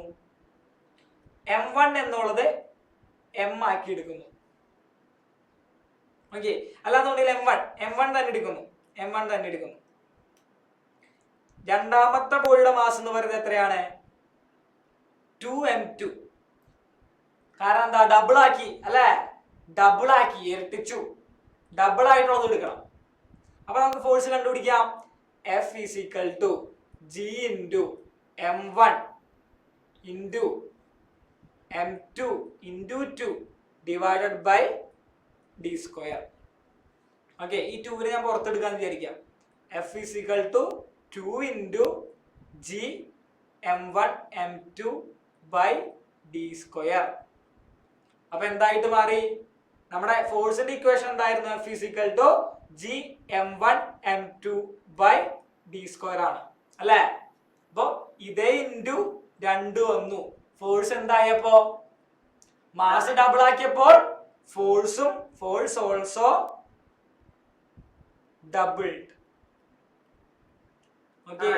m1 എന്നുള്ളത് m ആക്കി എടുക്കുന്നു. ഓക്കെ, അല്ലാന്നുണ്ടെങ്കിൽ m1 തന്നെ എടുക്കുന്നു. രണ്ടാമത്തെ ബോഡിയുടെ മാസ് എന്ന് പറയുന്നത് എത്രയാണ്? 2m2. കാരണം എന്താ? ഡബിൾ ആക്കി അല്ലെ? ഇരട്ടിച്ചു. ഡബിൾ ആയിട്ടുള്ളത് എടുക്കണം. അപ്പൊ നമുക്ക് ഫോഴ്സ് കണ്ടുപിടിക്കാം. F is equal to G into m1 into m2 into 2 divided by d square. Okay, ഈ 2 ഞാൻ പുറത്തെടുക്കാന്ന് വിചാരിക്കാം. F is equal to 2 into G m1 m2 by d square. അപ്പൊ എന്തായിട്ട് മാറി? നമ്മുടെ ഫോഴ്സിന്റെ ഇക്വേഷൻ എന്തായിരുന്നു? F is equal to G m1 m2 by d square ആണ് അല്ലേ? അപ്പൊ ഇതേ ഇൻറ്റു 2 വന്നു. ഫോഴ്സ് എന്തായപ്പോ? മാസ് ഡബിൾ ആക്കിയപ്പോൾ ഫോഴ്സ് ഓൾസോ ഡബിൾഡ്. ഓക്കെ,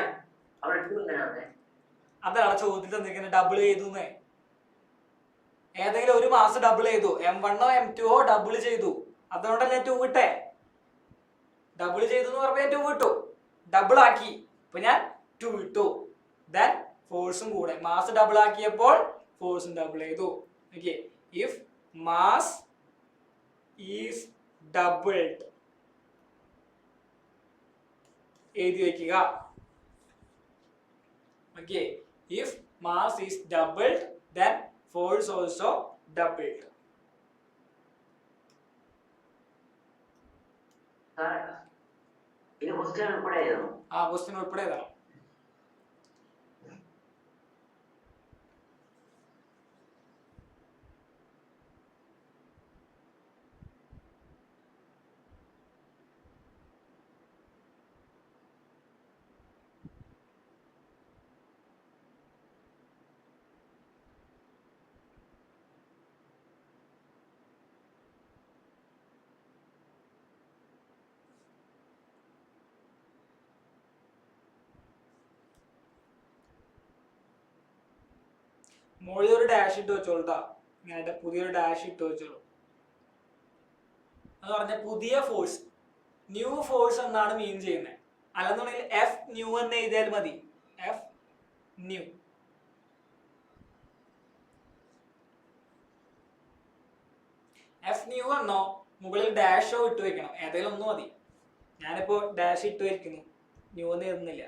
അതാണ് ചോദ്യത്തിൽ തന്നിരിക്കുന്നത്. ഡബിൾ ചെയ്തു. ഏതെങ്കിലും ഒരു മാസ് ഡബിൾ ചെയ്തു. m1ഓ m2ഓ ഡബിൾ ചെയ്തു. അതുകൊണ്ടല്ലേ 2 കിട്ടേ. ഡബിൾ ചെയ്തു എന്ന് പറഞ്ഞാൽ 2 കിട്ടു. ഡബിൾ ആക്കി, ഇപ്പൊ ഞാൻ 2 ഇട്ടു. ദെൻ ഫോഴ്സും കൂടെ. മാസ് ഡബിൾ ആക്കിയപ്പോൾ ഫോഴ്സും ഡബിൾ ചെയ്തു. Okay, if mass is doubled എഴുതി വെക്കുക. Okay, if mass is doubled then force also doubled. Question ഉൾപ്പെടെയായിരുന്നു. ക്വസ്റ്റ്യൻ ഉൾപ്പെടെയതാണ്. മുകളിൽ ഒരു ഡാഷ് ഇട്ട് വെച്ചോളൂ. ഇങ്ങനെ പുതിയൊരു ഡാഷ് ഇട്ട് വെച്ചോളൂ. എന്ന് പറഞ്ഞാൽ പുതിയ ഫോഴ്സ്, ന്യൂ ഫോഴ്സ് എന്നാണ് മീൻ ചെയ്യുന്നത്. അല്ലെന്നുണ്ടെങ്കിൽ എഫ് ന്യൂ എന്ന് എഴുതിയാൽ മതി. F new. എഫ് ന്യൂ എന്നോ മുകളിൽ ഡാഷോ ഇട്ട് വെക്കണം. ഏതെങ്കിലും ഒന്നും മതി. ഞാനിപ്പോ ഡാഷ് ഇട്ട് വെക്കുന്നു, ന്യൂ എന്ന് എഴുതുന്നില്ല.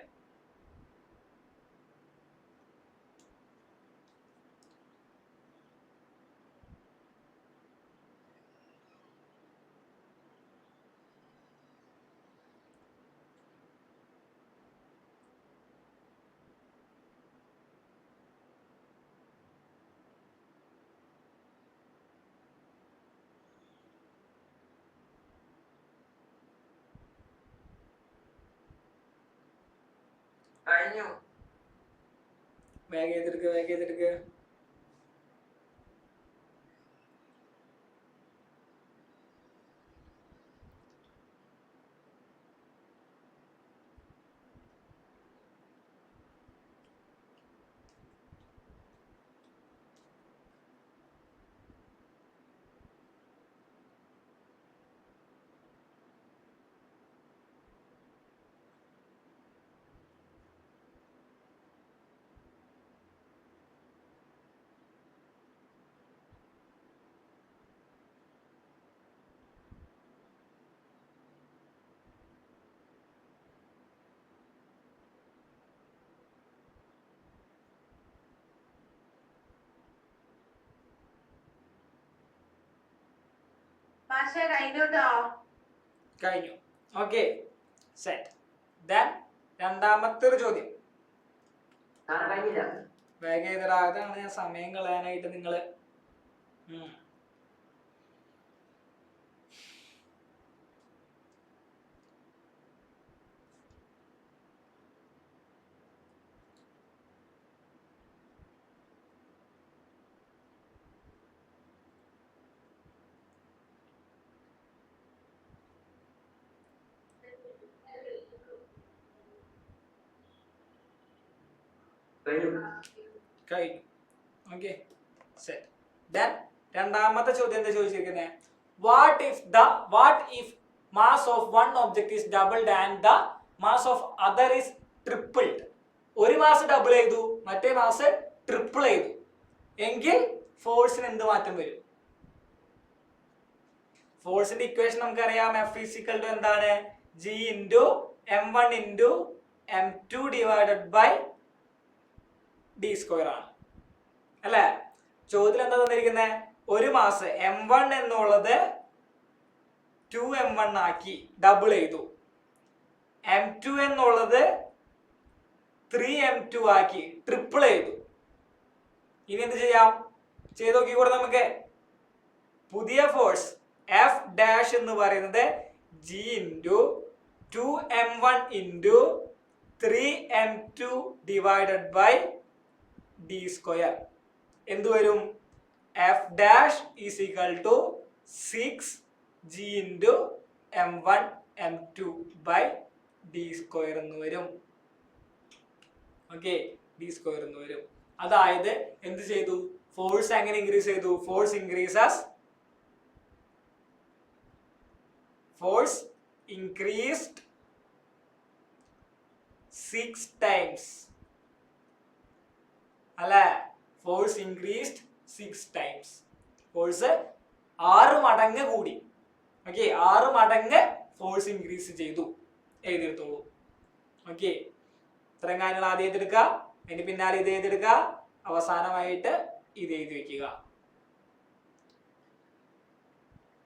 കഴിഞ്ഞു. വേഗം ചെയ്തെടുക്കുക. മാഷെ കഴിഞ്ഞോട്ടോ. കഴിഞ്ഞു. Okay set. ദെൻ രണ്ടാമത്തെ ഒരു ചോദ്യം. സാറേ കഴിഞ്ഞില്ല. വേഗം എഴുതടാ. അതാണ് ഞാൻ സമയം കളയാനായിട്ട് നിങ്ങള് കഴിഞ്ഞു. കഴിഞ്ഞു. Okay set. ദെൻ രണ്ടാമത്തെ ചോദ്യം എന്താ ചോദിച്ചിരിക്കുന്നത്? What if mass of one object is doubled and the mass of other is tripled. ഒരു മാസ് ഡബിൾ ചെയ്തു, മറ്റേ മാസ് ട്രിപ്പിൾ ചെയ്തു എങ്കിൽ ഫോഴ്സിന് എന്ത് മാറ്റം വരും? ഫോഴ്സിന്റെ ഇക്വേഷൻ നമുക്കറിയാം. F = എന്താണ്? G × m1 × m2 divided by d² ആണ് അല്ലേ? ചോദ്യത്തിൽ എന്താ തന്നിരിക്കുന്നത്? ഒരു മാസ് m1 എന്നുള്ളത് 2m1 ആക്കി ഡബിൾ ചെയ്തു, m2 എന്നുള്ളത് 3m2 ആക്കി ട്രിപ്പിൾ ചെയ്തു. ഇനി എന്ത് ചെയ്യാം? ചെയ്ത് നോക്കിക്കൂടെ നമുക്ക്. പുതിയ ഫോഴ്സ് F ഡാഷ് എന്ന് പറയുന്നത് G × 2m1 × 3m2 divided by d². എന്ത് വരും? F dash is equal to 6G × m1 m2 by d² എന്ന് വരും. ഓക്കെ, d² എന്ന് വരും. അതായത് എന്ത് ചെയ്തു? ഫോഴ്സ് എങ്ങനെ ഇൻക്രീസ് ചെയ്തു? ഫോഴ്സ് increased 6 times അല്ലേ? Force increased 6 times. ഫോഴ്സ് 6 മടങ്ങ് കൂടി. ഓക്കെ, 6 മടങ്ങ് ഫോഴ്സ് ഇൻക്രീസ് ചെയ്തു. എഴുതിയെടുത്തോളൂ. ഓക്കെ, ഇത്രയും കാര്യങ്ങൾ ആദ്യം എഴുതിയെടുക്കുക, അതിന് പിന്നാലെ ഇത് എഴുതിയെടുക്കുക, അവസാനമായിട്ട് ഇത് എഴുതി വെക്കുക.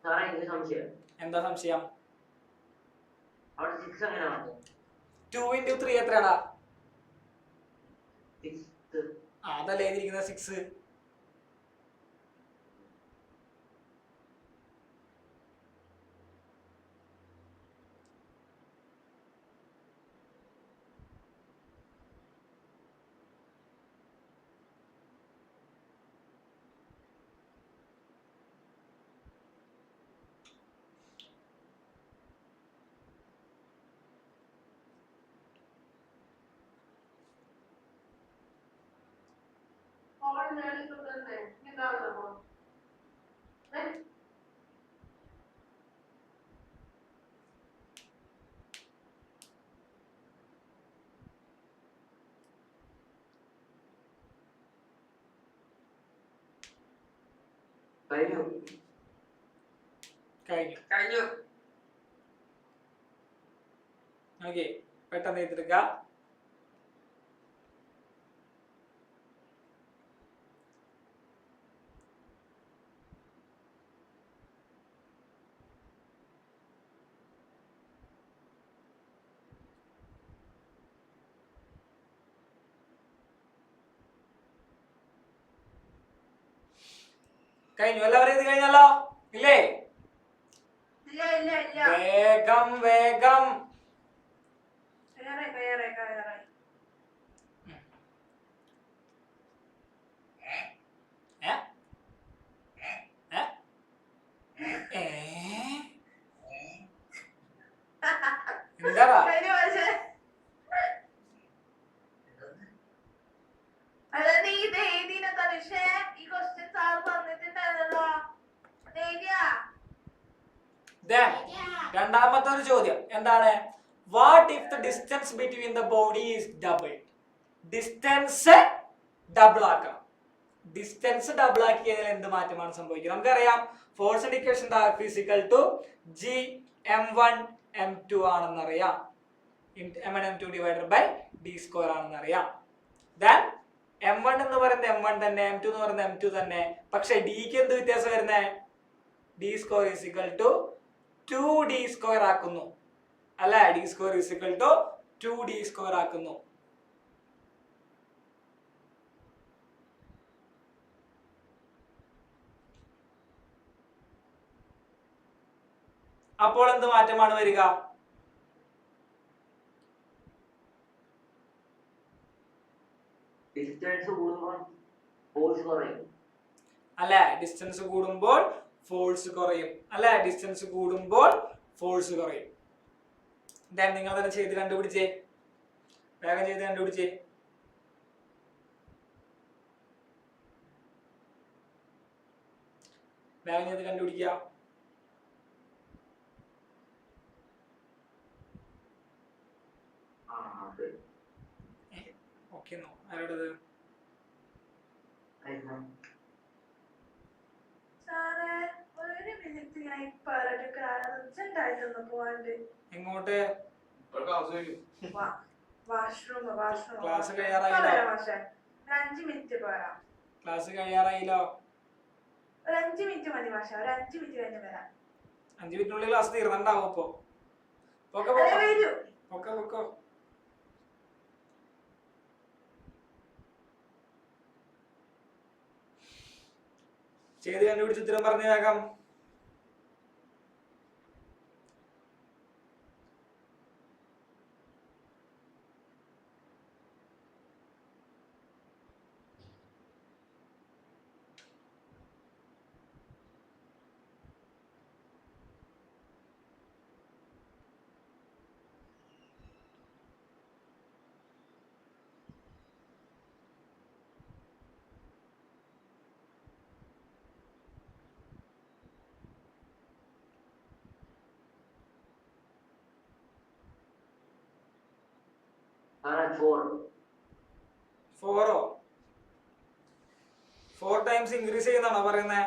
സാറേ എനിക്ക് സംശയം. എന്താ സംശയം? അവിടെ 6 എങ്ങനെ വന്നു? 2 × 3 എത്രയാടാ? 6. അതല്ലേ എഴുതിയിരിക്കുന്നത് 6. കഴിഞ്ഞു. ഓക്കെ, പെട്ടെന്ന് എഴുതിയെടുക്കുക. കഴിഞ്ഞു. എല്ലാവരും ഇത് കഴിഞ്ഞല്ലോ ഇല്ലേ? വേഗം വേഗം. എന്താടാ? രണ്ടാമത്തെ ഒരു ചോദ്യം എന്താണ്? What if the distance between the body is double? Distance double ആക്കണം. ഡിസ്റ്റൻസ് ഡബിൾ ആക്കി കഴിഞ്ഞാൽ എന്ത് മാറ്റമാണ് സംഭവിക്കുന്നത്? നമുക്കറിയാം force equation G m1 m2 ആണെന്നറിയാം. m1 m2 divided by d² ആണെന്നറിയാം. ദെൻ m1 എന്ന് പറയുന്നത് m1 തന്നെ, m2 എന്ന് പറയുന്നത് m2 തന്നെ. പക്ഷെ ഡിക്ക് എന്ത് വ്യത്യാസം വരുന്നത്? D square is equal to 2d square ആക്കുന്നു. അല്ലെ, D square is equal to 2d square ആക്കുന്നു. അപ്പോൾ എന്ത് മാറ്റമാണ് വരിക? ഡിസ്റ്റൻസ് കൂടുമ്പോൾ ഫോഴ്സ് കുറയും. അല്ലെ, ഡിസ്റ്റൻസ് കൂടുമ്പോൾ ഫോഴ്സ് കുറയും. അല്ലെ, ഡിസ്റ്റൻസ് കൂടുമ്പോൾ ഫോഴ്സ് കുറയും. ദെൻ നിങ്ങൾ തന്നെ ചെയ്ത് കണ്ടുപിടിച്ചേ, വേഗം ചെയ്ത് കണ്ടുപിടിച്ചേ. വേഗം ചെയ്ത് കണ്ടുപിടിക്കുക. ഓക്കെ, ആരോടത്? സാറേ ഒരു മിനിറ്റ് ഞാൻ ഇപ്പൊ ആരോടൊക്കെ അർജന്റായിട്ടൊന്ന് പോവാണ്ട്. എങ്ങോട്ട്? വാഷ്റൂം ക്ലാസ് കഴിയാറായില്ലോ. മാഷേ, ഒരു 5 മിനിറ്റ് പോരാം. ക്ലാസ് കഴിയാറായില്ലോ. ഒരു 5 മിനിറ്റ് മതി മാഷേ, ഒരു 5 മിനിറ്റ് കഴിഞ്ഞ് വരാം. 5 മിനിറ്റിനുള്ളിൽ ക്ലാസ് തീർന്നുണ്ടാവും. ഇപ്പൊ വരൂ. പൊക്കോ. ചെയ്ത് കണ്ടുപിടിച്ച് ഉത്തരം പറഞ്ഞു വേഗം. ഫോറോ? 4 ടൈംസ് ഇൻക്രീസ് ചെയ്യുന്നാണോ പറയുന്നത്?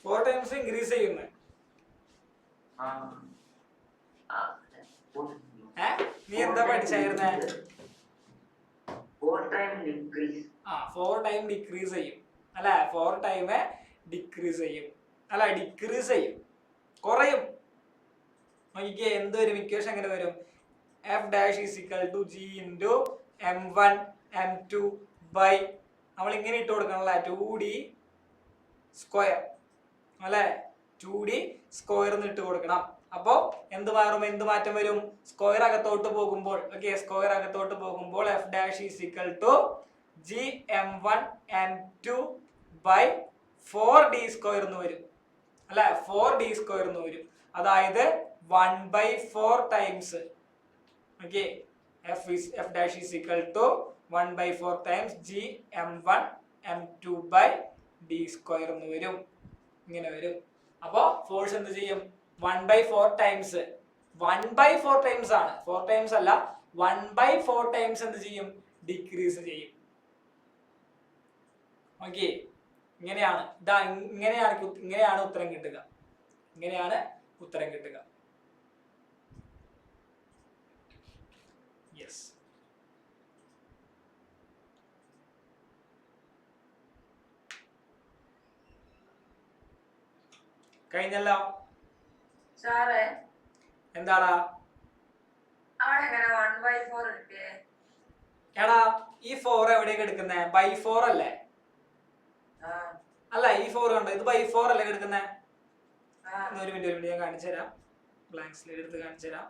4 ടൈംസ് ഇൻക്രീസ് ചെയ്യുന്നത്. നീ എന്താ പഠിച്ചായിരുന്നേ? 4 ടൈം ഡിക്രീസ്. 4 ടൈം ഡിക്രീസ് ചെയ്യും. അല്ലെ, 4 ടൈം ഡിക്രീസ് ചെയ്യും. അല്ല, ഡിക്രീസ് ചെയ്യും, കുറയും. നോക്കിക്കേ, എന്തൊരു ഇക്വേഷൻ എങ്ങനെ വരും? F dash is equal to G into m1 m2 by, നമ്മൾ ഇങ്ങനെ ഇട്ട് കൊടുക്കണല്ലേ, 2d സ്ക്വയർ. അല്ലെ, 2d സ്ക്വയർ എന്ന് ഇട്ട് കൊടുക്കണം. അപ്പോ എന്ത് മാറ്റം വരും? സ്ക്വയർ അകത്തോട്ട് പോകുമ്പോൾ, ഓക്കെ, സ്ക്വയർ അകത്തോട്ട് പോകുമ്പോൾ F dash is equal to G m1 m2 by 4d square എന്ന് വരും. അല്ലെ, 4d സ്ക്വയർ എന്ന് വരും. അതായത് 1/4 times. Okay, F dash is equal to 1/4 times G m1 m2 by d square എന്ന് വരും. ഇങ്ങനെ വരും. അപ്പോ ഫോഴ്സ് എന്ത് ചെയ്യും? 1/4 ടൈംസ്. 1/4 ടൈംസ് ആണ്, 4 ടൈംസ് അല്ല. 1/4 ടൈംസ് എന്ത് ചെയ്യും? ഡിക്രീസ് ചെയ്യും. ഓക്കെ, ഇങ്ങനെയാണ്. ഇങ്ങനെയാണ് ഉത്തരം കിട്ടുക. ഇങ്ങനെയാണ് ഉത്തരം കിട്ടുക. യെസ്. കഴിഞ്ഞല്ലോ. സാറേ, എന്താടാ? അവിടെ എങ്ങനെ 1/4 കിട്ടിയേ? എടാ, ഈ 4 എവിടെയൊക്കെ എടുക്കുന്നേ? ബൈ 4 അല്ലേ? അല്ല, ഈ 4 കണ്ടോ, ഇത് ബൈ 4 അല്ലേ എടുക്കുന്നേ? ഒരു മിനിറ്റ് ഞാൻ കാണിച്ചു തരാം. ബ്ലാങ്ക് സ്ലേറ്റ് എടുത്ത് കാണിച്ചു തരാം.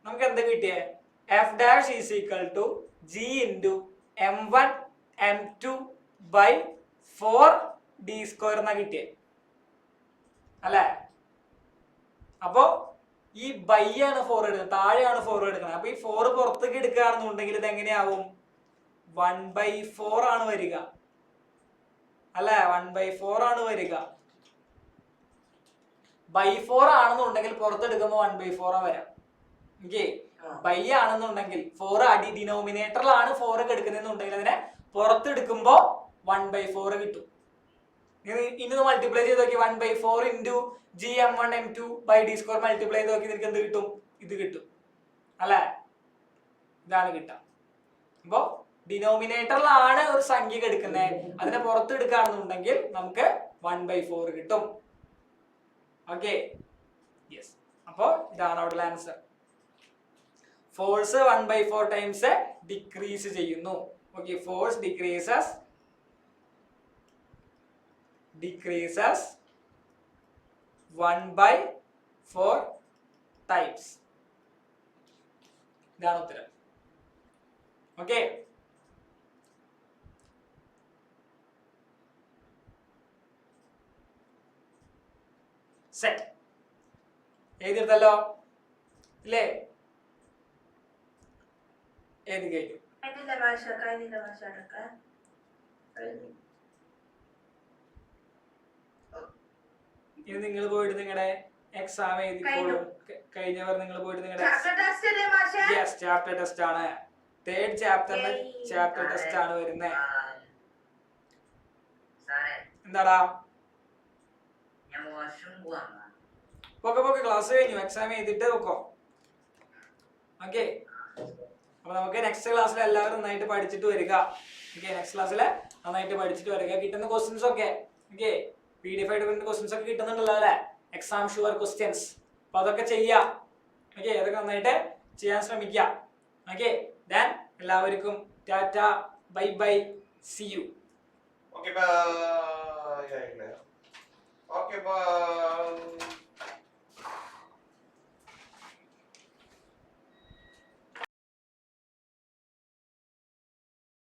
നമുക്ക് എന്താ കിട്ടിയേ? F dash is equal to G into m1 m2 by 4d square എന്നാ കിട്ടിയേ. അല്ലേ? അപ്പോ ഈ ബൈ ആണ് 4 എടുക്കുന്നത്, താഴെയാണ് 4 എടുക്കുന്നത്. അപ്പൊ ഈ 4 പുറത്തേക്ക് എടുക്കുകയാണെന്നുണ്ടെങ്കിൽ ഇത് എങ്ങനെയാവും? 1/4 ആണ് വരിക. അല്ലെ, 1/4 ആണ് വരിക. ബൈ 4 ആണെന്നുണ്ടെങ്കിൽ പുറത്തെടുക്കുമ്പോൾ 1/4 വരാം. ഓക്കെ, ബൈ ആണെന്നുണ്ടെങ്കിൽ 4 അടി ഡിനോമിനേറ്ററിലാണ് 4 ഒക്കെ എടുക്കുന്നതെന്നുണ്ടെങ്കിൽ അതിനെ പുറത്തെടുക്കുമ്പോ 1/4 കിട്ടും. ഇനി മൾട്ടിപ്ലൈ ചെയ്ത് നോക്കി, 1/4 into G m1 m2 by D square multiply ചെയ്ത് നോക്കി, നിനക്ക് എന്ത് കിട്ടും? ഇത് കിട്ടും. അല്ലെ, ഇതാണ് കിട്ടുക. അപ്പോ ഡിനോമിനേറ്ററിലാണ് ഒരു സംഖ്യ എടുക്കുന്നത്, അതിനെ പുറത്ത് എടുക്കുകയാണെന്നുണ്ടെങ്കിൽ നമുക്ക് 1/4 കിട്ടും. Okay, yes. അപ്പോ ഇതാണ് അവിടെ ആൻസർ. ഫോഴ്സ് 1/4 ടൈംസ് ഡിക്രീസ് ചെയ്യുന്നു. Okay, force decreases 1/4 times. ഇതാണ് ഉത്തരം. Okay, set. എഴുതിയെടുത്തല്ലോ ഇല്ലേ? ഏത് കഴിഞ്ഞു? കഴിഞ്ഞില്ല ഭാഷ അടക്കം ഇനി നിങ്ങൾ പോയിട്ട് നിങ്ങളുടെ എക്സാം എഴുതിക്കോളൂ. കഴിഞ്ഞവർ നിങ്ങൾ പോയിട്ട് നിങ്ങളുടെ ചാപ്റ്റർ ടെസ്റ്റ് ആണ്. 3rd ചാപ്റ്ററിന്റെ ചാപ്റ്റർ ടെസ്റ്റ് ആണ് വരുന്നത്. എന്താടാ? പോക്കെ ക്ലാസ് കഴിഞ്ഞു, എക്സാം എഴുതിട്ട് നോക്കോ. ഓക്കെ, അപ്പൊ നമുക്ക് നെക്സ്റ്റ് ക്ലാസ്സിൽ എല്ലാവരും നന്നായിട്ട് പഠിച്ചിട്ട് വരിക. ഓക്കെ, നെക്സ്റ്റ് ക്ലാസ്സിൽ നന്നായിട്ട് പഠിച്ചിട്ട് വരിക. കിട്ടുന്ന ക്വസ്റ്റ്യൻസ് ഒക്കെ ഓക്കെ, PDF ആയിട്ട് വരുന്ന ക്വസ്റ്റ്യൻസ് ഒക്കെ കിട്ടുന്നുണ്ടല്ലോ അല്ലെ, എക്സാം ഷുവർ ക്വസ്റ്റ്യൻസ്. അപ്പൊ അതൊക്കെ ചെയ്യാം. ഓക്കെ, അതൊക്കെ നന്നായിട്ട് ചെയ്യാൻ ശ്രമിക്കുക. ഓക്കെ, ദെൻ എല്ലാവർക്കും ടാറ്റ, bye bye, see you. Okay by.